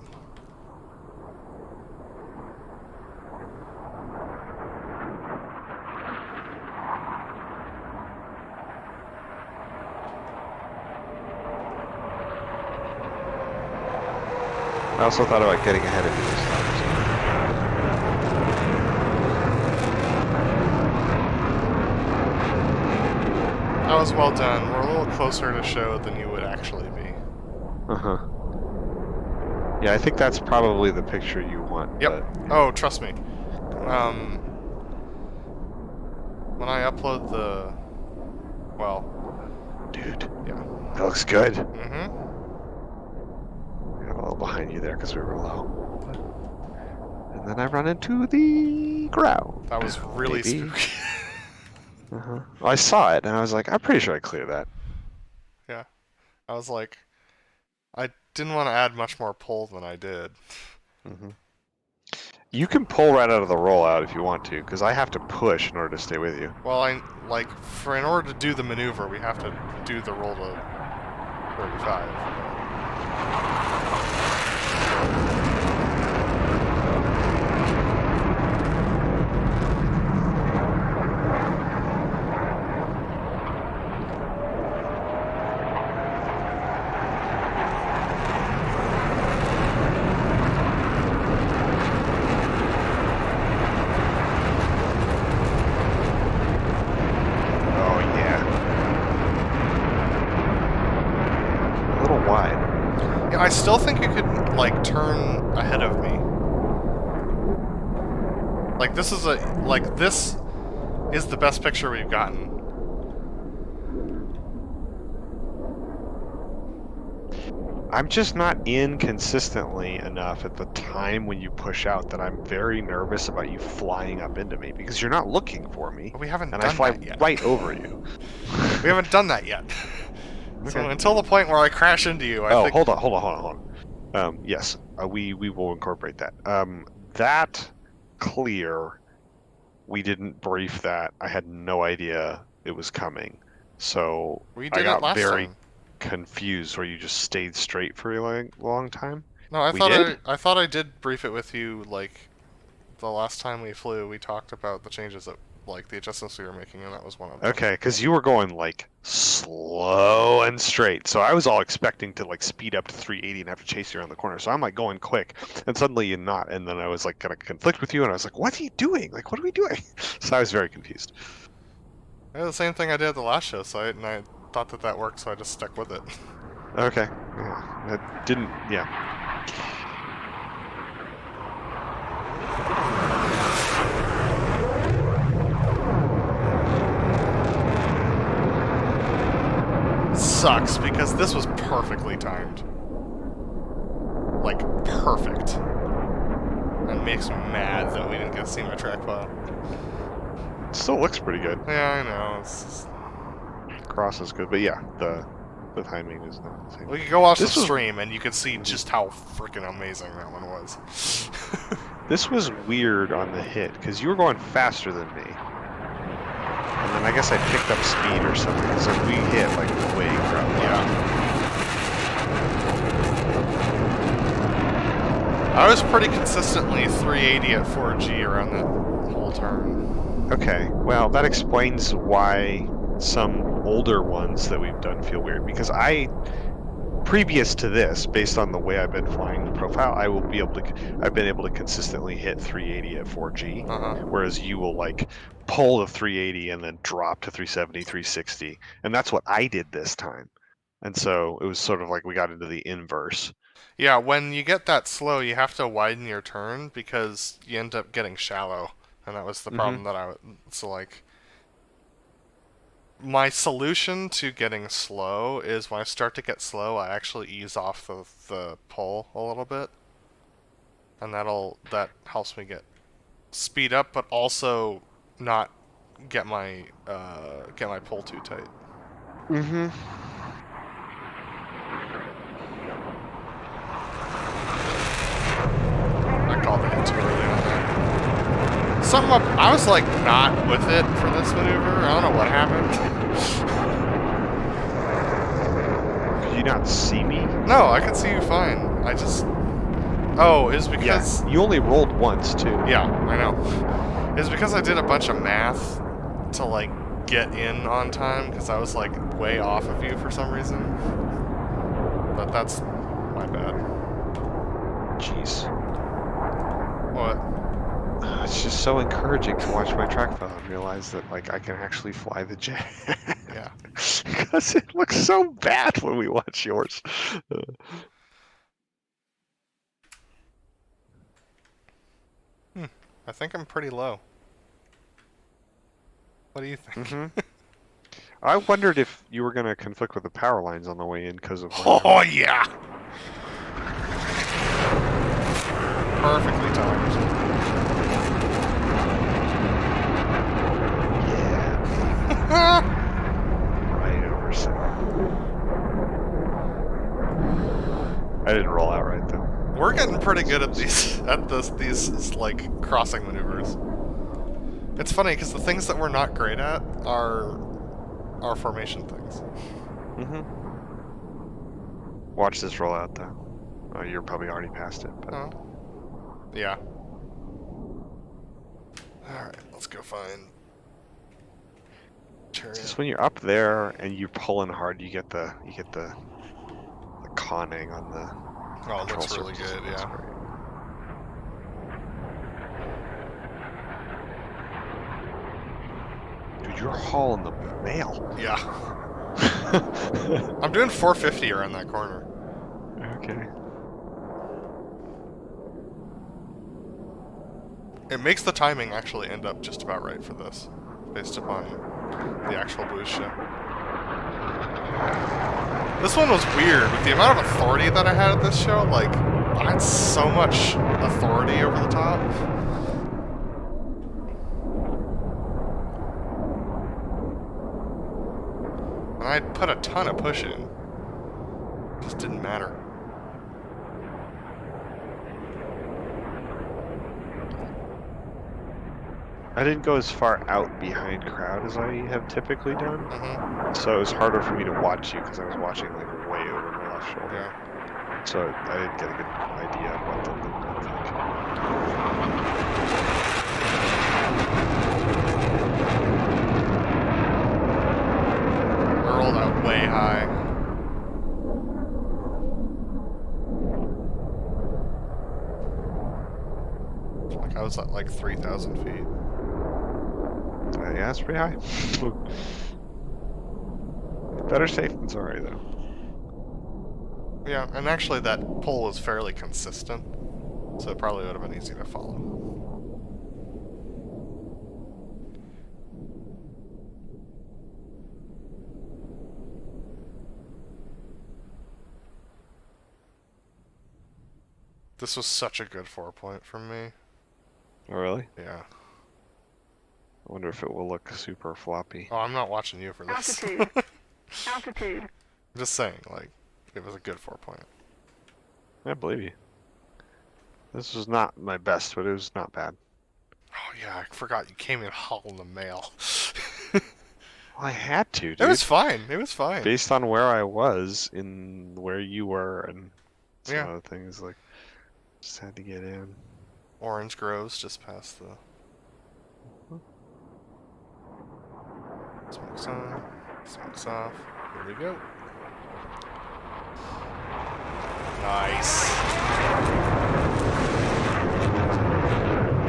S5: I also thought about getting ahead of you this time.
S1: That was well done. We're a little closer to show than you would actually be.
S5: Uh-huh. Yeah, I think that's probably the picture you want.
S1: Yep.
S5: But...
S1: Oh, trust me. When I upload the... Well...
S5: Dude.
S1: Yeah.
S5: That looks good.
S1: Mm-hmm.
S5: A little behind you there because we were low. And then I run into the ground.
S1: That was really
S5: Maybe.
S1: spooky.
S5: Well, I saw it and I was like, I'm pretty sure I cleared that.
S1: Yeah. I was like... I didn't want to add much more pull than I did.
S5: You can pull right out of the rollout if you want to, because I have to push in order to stay with you.
S1: Well, in order to do the maneuver, we have to do the roll to 35.
S5: Oh yeah. A little wide.
S1: Yeah, I still think you could, like, turn ahead of me. Like, this is the best picture we've gotten.
S5: I'm just not in consistently enough at the time when you push out that I'm very nervous about you flying up into me because you're not looking for me.
S1: But we haven't
S5: and
S1: done
S5: I fly
S1: that yet.
S5: right over you.
S1: We haven't done that yet. So
S5: Okay.
S1: until the point where I crash into you, I think...
S5: hold on. Yes, we will incorporate that. That clear, we didn't brief that. I had no idea it was coming. So
S1: We
S5: I
S1: did
S5: got
S1: it last
S5: very
S1: time.
S5: confused where you just stayed straight for a long time.
S1: No,
S5: We did?
S1: I thought I did brief it with you, like, the last time we flew. We talked about the changes that, like, the adjustments we were making, and that was one of them.
S5: Okay, because you were going like slow and straight, so I was all expecting to like speed up to 380 and have to chase you around the corner. So I'm like going quick, and suddenly you're not, and then I was like gonna conflict with you, and I was like, "What's he doing? Like, what are we doing?" So I was very confused.
S1: I did the same thing I did at the last show, and I thought that worked, so I just stuck with it.
S5: Okay, yeah, that didn't. Yeah,
S1: Sucks, because this was perfectly timed. Like, perfect. It makes me mad that we didn't get to see my track file.
S5: it still looks pretty good.
S1: Yeah, I know. It's just...
S5: Cross is good, but yeah, the timing is not the same.
S1: We could go watch
S5: This
S1: the
S5: was-
S1: stream, and you could see just how freaking amazing that one was.
S5: This was weird on the hit because you were going faster than me. And then I guess I picked up speed or something because we hit like way crap.
S1: I was pretty consistently 380 at 4G around that whole turn.
S5: Okay, well that explains why some older ones that we've done feel weird because previous to this, based on the way I've been flying the profile, I've been able to consistently hit 380 at 4G, whereas you will like pull to 380 and then drop to 370, 360, and that's what I did this time. And so it was sort of like we got into the inverse.
S1: Yeah, when you get that slow, you have to widen your turn because you end up getting shallow, and that was the problem that so like... My solution to getting slow is when I start to get slow, I actually ease off the pull a little bit, and that helps me get speed up, but also not get my pull too tight. I called it too early on that. I was like not with it for this maneuver. I don't know what happened.
S5: Could you not see me?
S1: No, I can see you fine. I just... Oh, it's because...
S5: Yeah, you only rolled once too.
S1: Yeah, I know. It's because I did a bunch of math to, like, get in on time, because I was, like, way off of you for some reason. But that's my bad.
S5: Jeez.
S1: What?
S5: It's just so encouraging to watch my track file and realize that like I can actually fly the jet.
S1: Yeah.
S5: Because it looks so bad when we watch yours.
S1: I think I'm pretty low. What do you think?
S5: I wondered if you were going to conflict with the power lines on the way in because of...
S1: Oh, yeah! Perfectly timed.
S5: Right over center.
S1: pretty good at these like crossing maneuvers. It's funny because the things that we're not great at are formation things.
S5: Mm-hmm. Watch this roll out, though. Oh, you're probably already past it. But...
S1: Oh. Yeah. Alright, let's go find...
S5: Just when you're up there and you're pulling hard, you get the conning on the
S1: Oh, it
S5: control
S1: looks really
S5: surfaces.
S1: good,
S5: That's
S1: yeah.
S5: great. Dude, you're hauling the mail.
S1: Yeah. I'm doing 450 around that corner.
S5: Okay.
S1: It makes the timing actually end up just about right for this, based upon the actual boost ship. This one was weird, with the amount of authority that I had at this show, like, I had so much authority over the top. And I put a ton of push in. It just didn't matter.
S5: I didn't go as far out behind crowd as I have typically done,
S1: Mm-hmm.
S5: so it was harder for me to watch you because I was watching like way over my left shoulder.
S1: Yeah.
S5: So I didn't get a good idea of what the loop looked like.
S1: I rolled out way high. Like I was at like 3,000 feet.
S5: Yeah, it's pretty high. Better safe than sorry, though.
S1: Yeah, and actually that pull was fairly consistent, so it probably would have been easy to follow. This was such a good 4-point from me.
S5: Oh, really?
S1: Yeah.
S5: I wonder if it will look super floppy.
S1: Oh, I'm not watching you for this.
S4: Altitude. Altitude.
S1: I'm just saying, like, it was a good 4-point.
S5: I believe you. This was not my best, but it was not bad.
S1: Oh yeah, I forgot you came in hauling the mail.
S5: Well, I had to, dude.
S1: It was fine. It was fine.
S5: Based on where I was in where you were and some
S1: Yeah.
S5: other things, like, just had to get in.
S1: Orange groves just past the... Smokes on, smokes off. Here we go. Nice.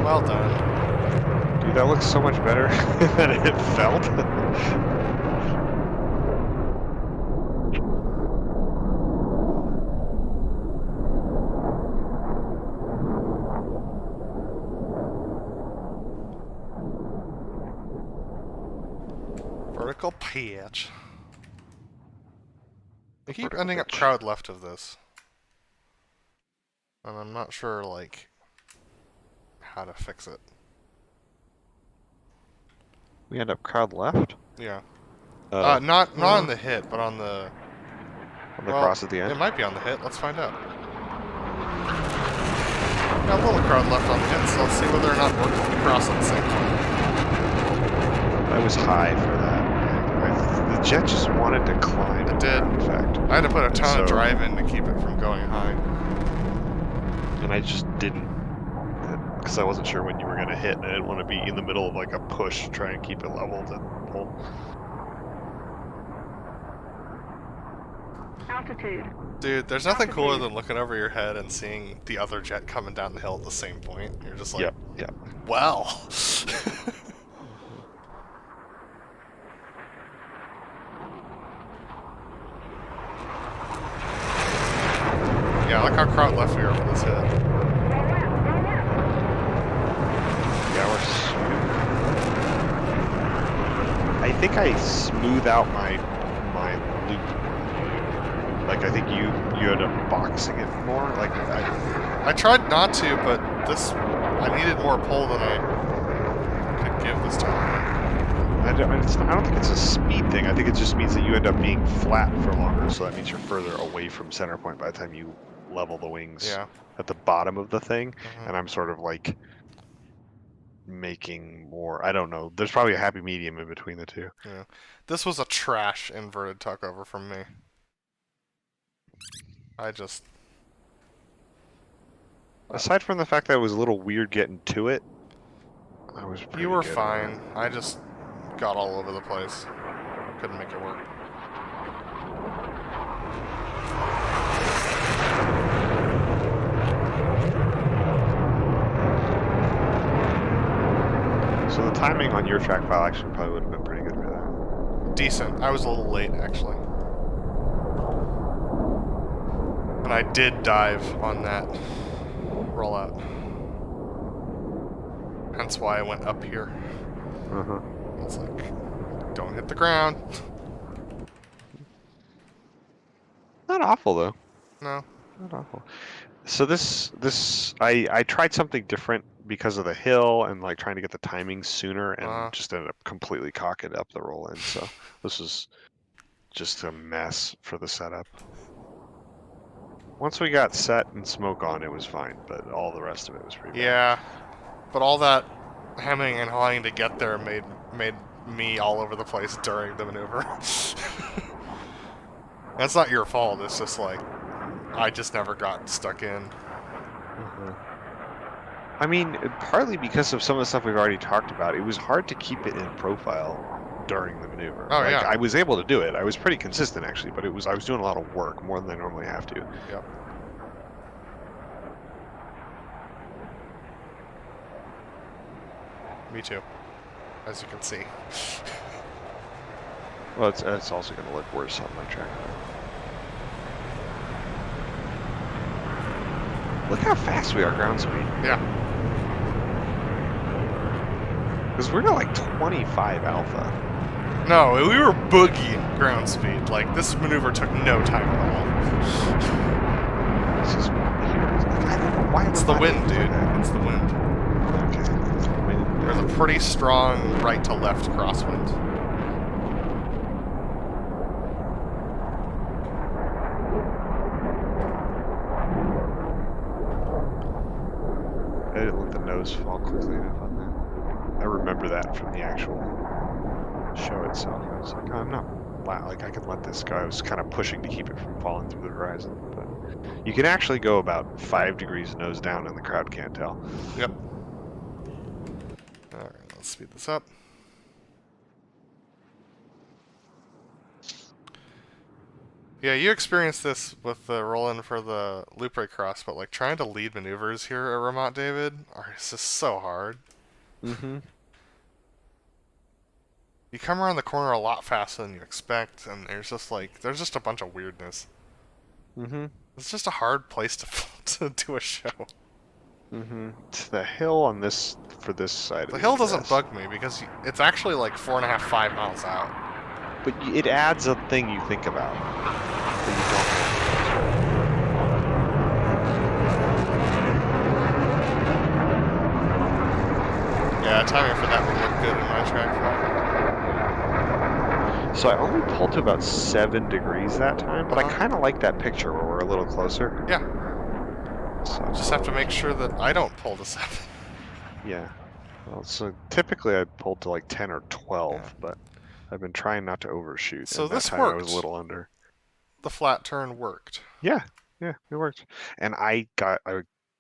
S1: Well done.
S5: Dude, that looks so much better than it felt.
S1: Vertical pitch. I keep
S5: Vertical
S1: ending up
S5: pitch.
S1: crowd left of this. And I'm not sure, like, how to fix it.
S5: We end up crowd left?
S1: Yeah.
S5: Oh.
S1: Not on the hit, but on the...
S5: On the cross at the end?
S1: It might be on the hit. Let's find out. Got a little crowd left on the hit, so let's see whether or not we're crossing the same time.
S5: I was high for that. The jet just wanted to climb.
S1: It did.
S5: In fact.
S1: I had to put a ton of
S5: So-
S1: drive in to keep it from going high.
S5: And I just didn't. Because I wasn't sure when you were going to hit, and I didn't want to be in the middle of like a push to try and keep it level to pull.
S4: Altitude.
S1: Dude, there's nothing cooler than looking over your head and seeing the other jet coming down the hill at the same point. You're just like,
S5: Yep, yep.
S1: well. Yeah, I like how crowd left we are for this hit.
S5: Yeah, I think I smooth out my loop. Like I think you ended up boxing it more. Like
S1: I tried not to, but I needed more pull than I could give this time.
S5: I don't think it's a speed thing. I think it just means that you end up being flat for longer, so that means you're further away from center point by the time you level the wings
S1: Yeah.
S5: at the bottom of the thing,
S1: Mhm.
S5: and I'm sort of like making more. I don't know. There's probably a happy medium in between the two.
S1: Yeah. This was a trash inverted tuckover from me. I just...
S5: Aside from the fact that it was a little weird getting to it, I was pretty
S1: You were
S5: good at
S1: fine. I just got all over the place. Couldn't make it work.
S5: it. So the timing on your track file actually probably would have been pretty good for that.
S1: Decent. I was a little late, actually. And I did dive on that rollout. Hence why I went up here.
S5: Uh-huh.
S1: It's like, don't hit the ground.
S5: Not awful though.
S1: No.
S5: Not awful. So I tried something different because of the hill and like trying to get the timing sooner, and just ended up completely cocking up the roll in. So this was just a mess for the setup. Once we got set and smoke on, it was fine, but all the rest of it was pretty bad.
S1: Yeah. But all that hemming and hawing to get there made me all over the place during the maneuver. That's not your fault. It's just like I just never got stuck in.
S5: I mean, partly because of some of the stuff we've already talked about, it was hard to keep it in profile during the maneuver.
S1: Oh,
S5: like,
S1: yeah.
S5: I was able to do it. I was pretty consistent actually, but I was doing a lot of work, more than I normally have to.
S1: Yep. Me too, as you can see.
S5: Well, it's also going to look worse on my track. Look how fast we are ground speed.
S1: Yeah.
S5: Because we're at like 25 alpha.
S1: No, we were boogieing ground speed. Like, this maneuver took no time at all.
S5: This is weird. I don't know why
S1: It's the wind, dude. It's the wind.
S5: Okay. It's the wind.
S1: There's a pretty strong right to left crosswind.
S5: I didn't let the nose fall quickly enough on that. I remember that from the actual show itself. I was like, oh, I'm not like I can let this go. I was kind of pushing to keep it from falling through the horizon, but you can actually go about 5 degrees nose down, and the crowd can't tell.
S1: Yep. All right, let's speed this up. Yeah, you experienced this with the roll-in for the loop break cross, but like trying to lead maneuvers here at Ramat, David, is just so hard.
S5: Mm-hmm.
S1: You come around the corner a lot faster than you expect, and there's just a bunch of weirdness.
S5: Mm-hmm.
S1: It's just a hard place to do a show.
S5: Mm-hmm. It's the hill on this for this side.
S1: The hill doesn't bug me because it's actually like 4.5, 5 miles out.
S5: But it adds a thing you think about. That you don't.
S1: Yeah, timing for that would look good in my track.
S5: So I only pulled to about 7 degrees that time, but I kind of like that picture where we're a little closer.
S1: Yeah.
S5: So
S1: Just have to make sure that I don't pull to 7.
S5: yeah. Well, so typically I pulled to like 10 or 12,
S1: Yeah.
S5: but I've been trying not to overshoot.
S1: So
S5: and that
S1: this
S5: time I was
S1: worked.
S5: a little under.
S1: The flat turn worked.
S5: Yeah, it worked. And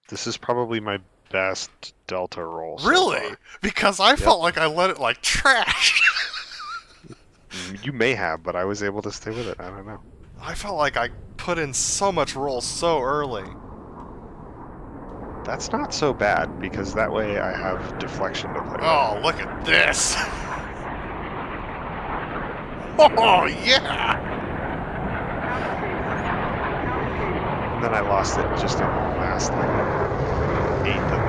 S5: this is probably my best Delta roll so
S1: Really?
S5: far.
S1: Because I felt like I let it like trash.
S5: You may have, but I was able to stay with it. I don't know.
S1: I felt like I put in so much roll so early.
S5: That's not so bad, because that way I have deflection to play with.
S1: Oh, look at this. Oh, yeah.
S5: And then I lost it just in the last like 1/8 of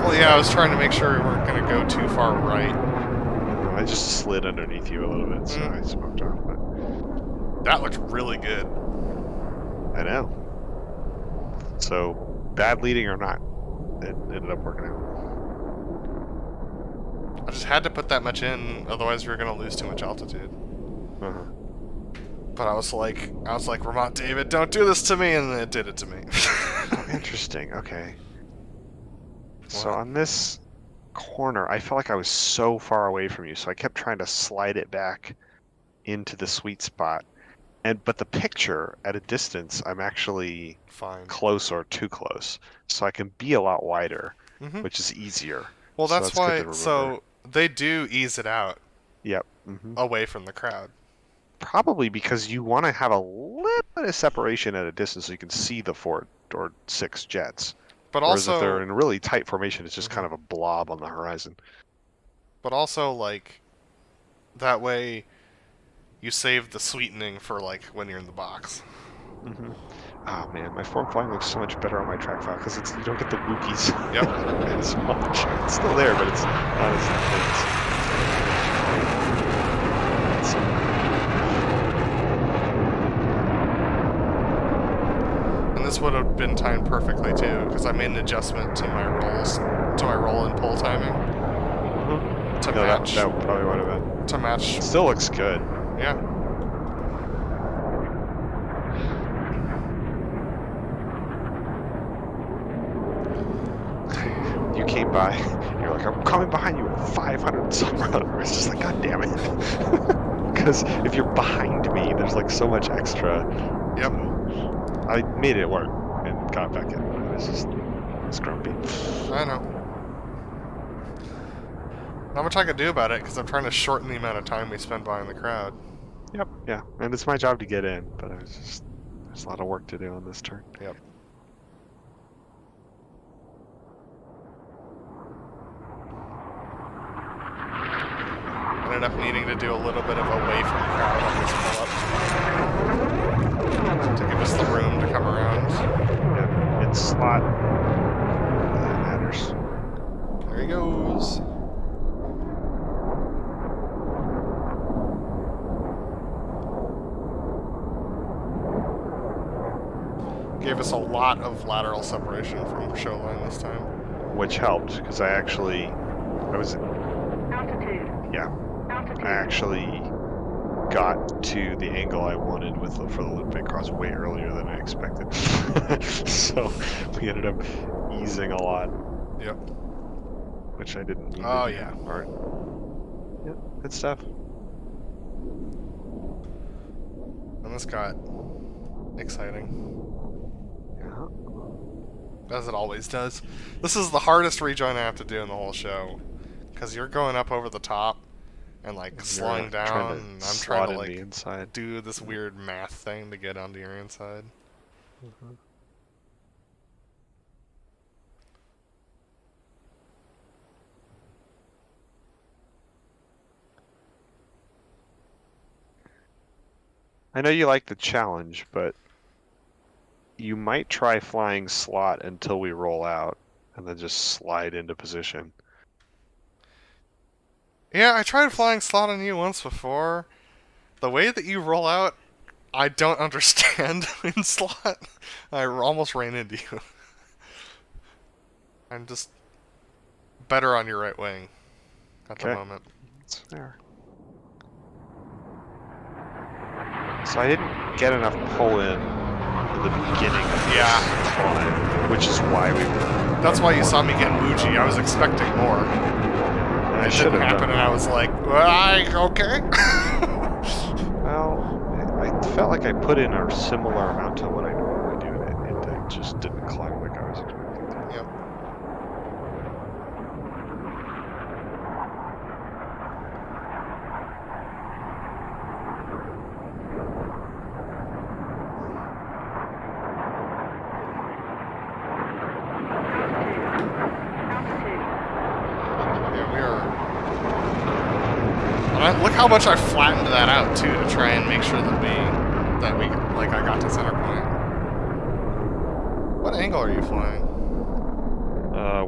S1: Well, yeah, I was trying to make sure we weren't going to go too far right.
S5: it. I just slid underneath you a little bit, so I smoked off. But
S1: That looked really good.
S5: I know. So, bad leading or not, it ended up working out.
S1: I just had to put that much in, otherwise we were going to lose too much altitude.
S5: Uh-huh.
S1: But I was like, Ramat, David, don't do this to me, and then it did it to me.
S5: Oh, interesting. Okay. So
S1: What?
S5: on this corner, I felt like I was so far away from you, so I kept trying to slide it back into the sweet spot. But the picture at a distance, I'm actually
S1: Fine.
S5: close or too close, so I can be a lot wider,
S1: Mm-hmm.
S5: which is easier.
S1: Well,
S5: So
S1: that's
S5: that's good
S1: why.
S5: to remember.
S1: So they do ease it out
S5: Yep.
S1: away from the crowd.
S5: Probably because you want to have a little bit of separation at a distance so you can see the 4 or 6 jets.
S1: But
S5: Whereas if
S1: also,
S5: they're in really tight formation, it's just
S1: Mhm.
S5: kind of a blob on the horizon.
S1: but also, like, that way you save the sweetening for like when you're in the box.
S5: Oh man, my form flying looks so much better on my track file because you don't get the wookies
S1: Yep.
S5: as much. It's still there, but it's not as
S1: And this would have been timed perfectly too, because I made an adjustment to my roll and pull timing to
S5: No,
S1: match.
S5: that probably would have been.
S1: To match.
S5: It still looks good.
S1: Yeah.
S5: You came by, you're like, I'm coming behind you at 500 some other. It's just like, God damn it. Because if you're behind me, there's like so much extra.
S1: Yep.
S5: I made it work and got back in. I was grumpy.
S1: I know. Not much I could do about it because I'm trying to shorten the amount of time we spend behind the crowd.
S5: Yep, yeah. And it's my job to get in, but there's a lot of work to do on this turn.
S1: Yep. Ended up needing to do a little bit of away from the crowd on this pull-up to give us the room to come around.
S5: Yeah, it's slot. That matters.
S1: There he goes. Gave us a lot of lateral separation from show line this time.
S5: Which helped, because I was,
S4: Altitude.
S5: yeah,
S4: Altitude.
S5: I actually got to the angle I wanted for the loop bank cross way earlier than I expected. So we ended up easing a lot.
S1: Yep.
S5: Which I didn't need
S1: Oh,
S5: to do.
S1: yeah.
S5: Alright. Yep, good stuff.
S1: And this got exciting.
S5: Yeah.
S1: As it always does. This is the hardest rejoin I have to do in the whole show. Because you're going up over the top and like slowing down, and I'm trying to like
S5: inside.
S1: do this weird math thing to get onto your inside.
S5: I know you like the challenge, but you might try flying slot until we roll out, and then just slide into position.
S1: Yeah, I tried flying slot on you once before. The way that you roll out, I don't understand in slot. I almost ran into you. I'm just better on your right wing at the moment.
S5: That's fair. So I didn't get enough pull in the beginning of this climb, which is why we were...
S1: That's why you saw me get Muji. I was expecting more.
S5: And
S1: It didn't happen, and I was like, well, okay.
S5: Well, I felt like I put in a similar amount to what I normally do, and it just didn't climb like I was expecting to.
S1: Yep. Yeah, we are. And look how much I flattened that out too to try and make sure that we like I got to center point. What angle are you flying?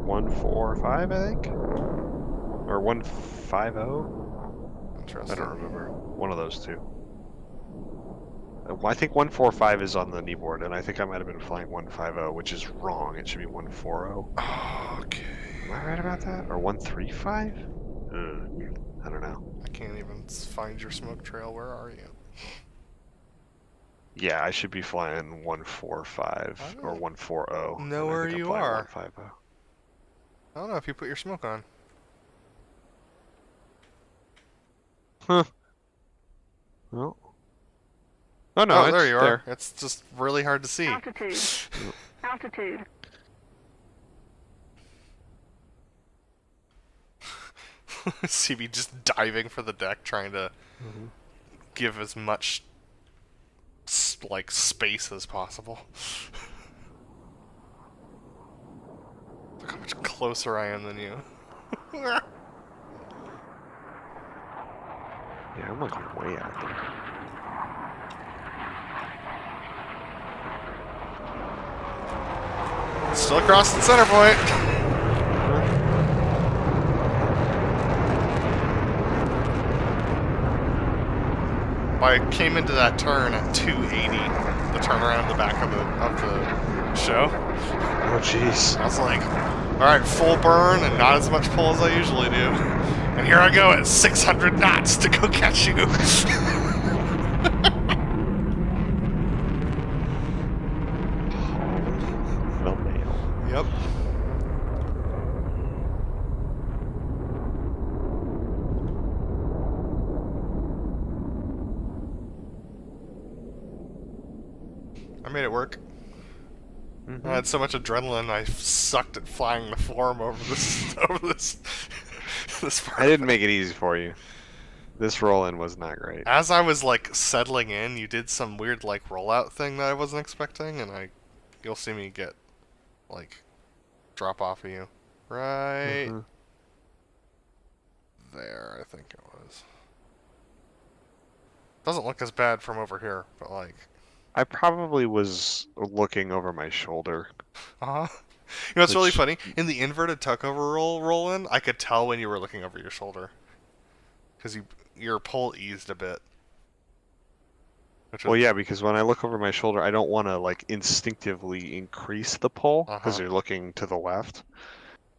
S5: 145, I think, or 150. I
S1: Interesting.
S5: don't remember. One of those two. I think 145 is on the kneeboard, and I think I might have been flying 150, which is wrong. It should be 140.
S1: Okay.
S5: Am I right about that? Or 135? I don't know.
S1: I can't even find your smoke trail. Where are you?
S5: Yeah, I should be flying 145
S1: I
S5: or
S1: don't
S5: 140.
S1: know
S5: and I
S1: where
S5: think I'm
S1: you
S5: flying
S1: are.
S5: 150.
S1: I don't know if you put your smoke on.
S5: Huh. Well. Oh no,
S1: Oh, there
S5: it's
S1: you are.
S5: there.
S1: It's just really hard to see.
S4: Altitude. Altitude.
S1: See me just diving for the deck, trying to give as much like space as possible. Look how much closer I am than you.
S5: Yeah, I'm like way out there.
S1: Still across the center point. I came into that turn at 280. The turnaround the back of the show.
S5: Oh jeez.
S1: I was like, all right, full burn and not as much pull as I usually do. And here I go at 600 knots to go catch you.
S5: The mail.
S1: Yep. I made it work.
S5: Mm-hmm.
S1: I had so much adrenaline, I sucked at flying the form over this this part.
S5: I didn't make it easy for you. This roll-in was not great.
S1: As I was like settling in, you did some weird like rollout thing that I wasn't expecting, and you'll see me get like drop off of you right
S5: Mhm.
S1: there. I think it was. Doesn't look as bad from over here, but like.
S5: I probably was looking over my shoulder.
S1: Uh huh. You know what's really
S5: Which-
S1: funny? In the inverted tuckover roll in, I could tell when you were looking over your shoulder, because your pull eased a bit.
S5: Well, yeah, because when I look over my shoulder, I don't want to like instinctively increase the pull because
S1: Uh-huh.
S5: you're looking to the left,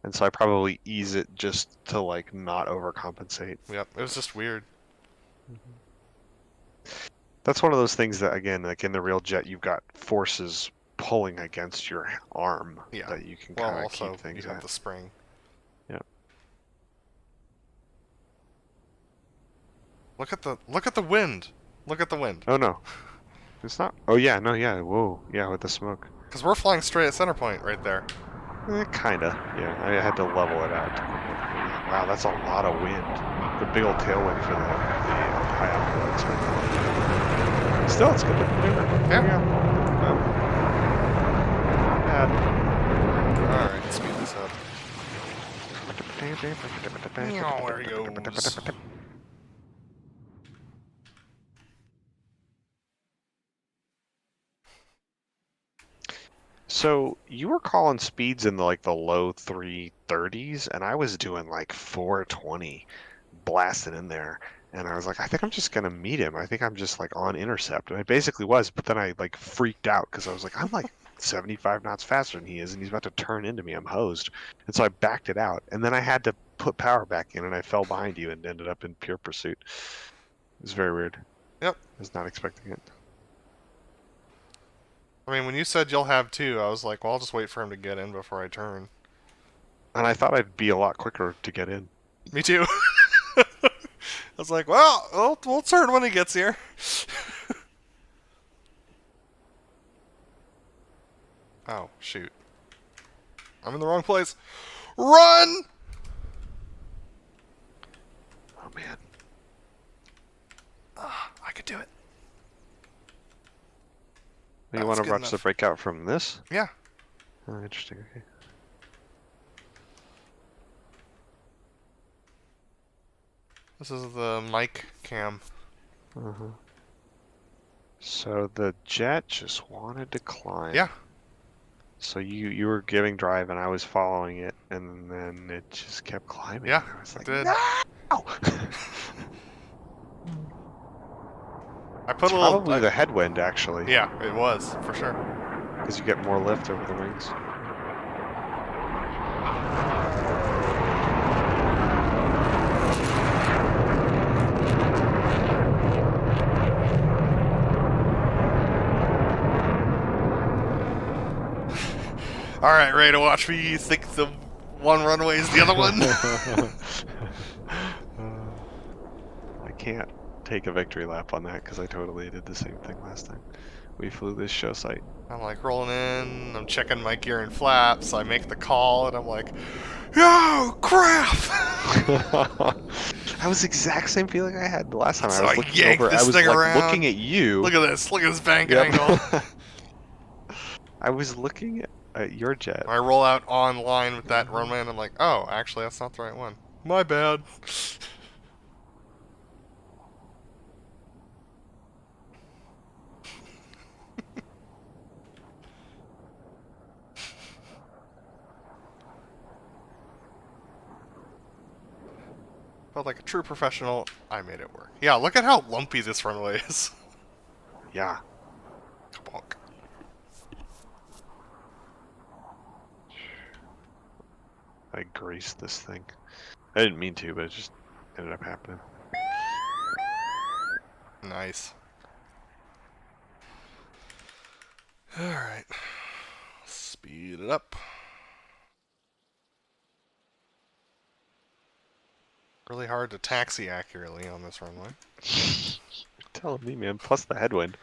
S5: and so I probably ease it just to like not overcompensate.
S1: Yep, it was just weird.
S5: That's one of those things that, again, like in the real jet, you've got forces pulling against your arm
S1: Yeah.
S5: that you can
S1: Well,
S5: kind of
S1: also
S5: keep things
S1: you have
S5: at.
S1: the spring.
S5: Yeah.
S1: Look at the wind. Look at the wind.
S5: Oh no, it's not. Oh yeah, no, yeah. Whoa, yeah, with the smoke.
S1: Because we're flying straight at center point right there.
S5: Kinda. Yeah, I had to level it out. Wow, that's a lot of wind. The big old tailwind for the high altitude. Still, it's good to maneuver. There we go. Oh. Not bad.
S1: Alright, let's speed this up. There he goes.
S5: So you were calling speeds in the low 330s, and I was doing like 420, blasting in there. And I was like, I think I'm just gonna meet him. I think I'm just like on intercept, and I basically was. But then I like freaked out because I was like, I'm like 75 knots faster than he is, and he's about to turn into me. I'm hosed, and so I backed it out, and then I had to put power back in, and I fell behind you and ended up in pure pursuit. It was very weird.
S1: Yep.
S5: I was not expecting it.
S1: I mean, when you said you'll have two, I was like, well, I'll just wait for him to get in before I turn.
S5: And I thought I'd be a lot quicker to get in.
S1: Me too. I was like, well, we'll turn when he gets here. Oh, shoot. I'm in the wrong place. Run!
S5: Oh man.
S1: I could do it.
S5: You
S1: That's
S5: want to
S1: good
S5: watch the
S1: enough.
S5: breakout from this?
S1: Yeah.
S5: Oh, interesting. Okay.
S1: This is the mic cam.
S5: Uh-huh. So the jet just wanted to climb.
S1: Yeah.
S5: So you were giving drive and I was following it, and then it just kept climbing.
S1: Yeah,
S5: I was
S1: it
S5: like,
S1: did.
S5: no!
S1: I put
S5: It's
S1: a little.
S5: probably the headwind, actually.
S1: Yeah, it was for sure.
S5: Because you get more lift over the wings.
S1: Alright, ready to watch me? You think the one runway is the other one?
S5: I can't take a victory lap on that because I totally did the same thing last time. We flew this show site.
S1: I'm like rolling in, I'm checking my gear and flaps, I make the call, and I'm like, yo, crap!
S5: That was the exact same feeling I had the last time.
S1: So
S5: I
S1: I
S5: was looking
S1: yanked
S5: over.
S1: this
S5: I was
S1: thing
S5: like
S1: around.
S5: looking at you.
S1: Look at this bank
S5: Yep.
S1: angle.
S5: I was looking at your jet.
S1: I roll out online with that runway, and I'm like, oh, actually, that's not the right one. My bad. But like a true professional, I made it work. Yeah, look at how lumpy this runway is.
S5: Yeah.
S1: Kabonk.
S5: I graced this thing. I didn't mean to, but it just ended up happening.
S1: Nice. Alright. Speed it up. Really hard to taxi accurately on this runway.
S5: You're telling me, man. Plus the headwind.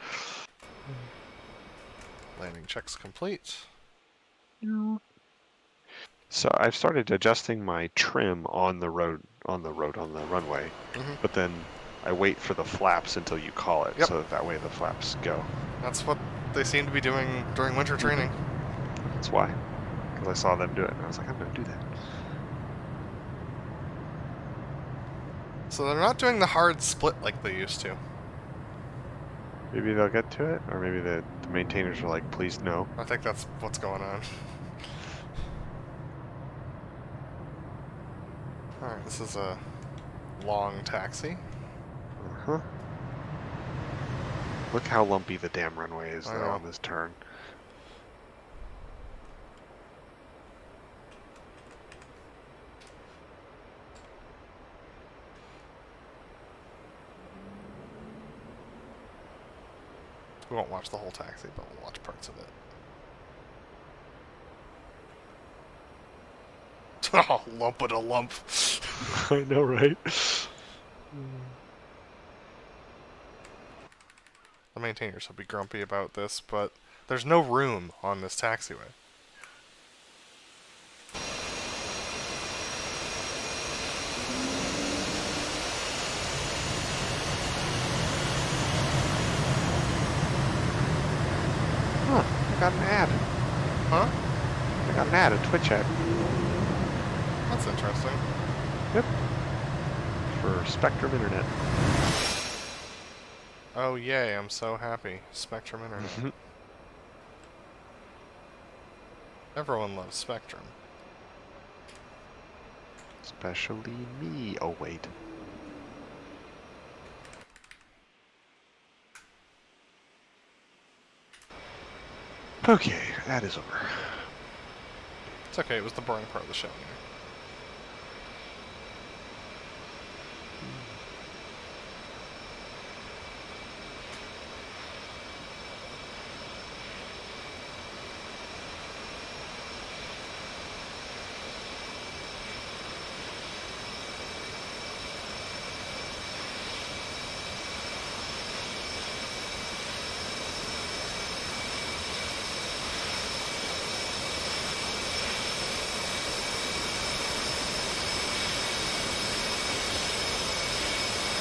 S1: Landing checks complete.
S5: So I've started adjusting my trim on the runway, but then I wait for the flaps until you call it, so that way the flaps go.
S1: That's what they seem to be doing during winter training.
S5: That's why. Because I saw them do it, and I was like, I'm going to do that.
S1: So they're not doing the hard split like they used to.
S5: Maybe they'll get to it, or maybe the maintainers are like, please no.
S1: I think that's what's going on. Alright, this is a long taxi.
S5: Uh-huh. Look how lumpy the damn runway is, though, on this turn.
S1: We won't watch the whole taxi, but we'll watch parts of it. Oh, lump it a lump.
S5: I know, right?
S1: The maintainers will be grumpy about this, but there's no room on this taxiway.
S5: Huh, I got an ad.
S1: Huh?
S5: I got an ad, a Twitch ad.
S1: That's interesting.
S5: Yep. For Spectrum Internet.
S1: Oh, yay, I'm so happy. Spectrum Internet. Everyone loves Spectrum.
S5: Especially me. Oh, wait. Okay, that is over.
S1: It's okay, it was the boring part of the show.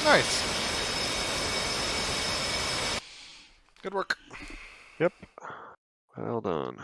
S1: Nice. Good work.
S5: Yep. Well done.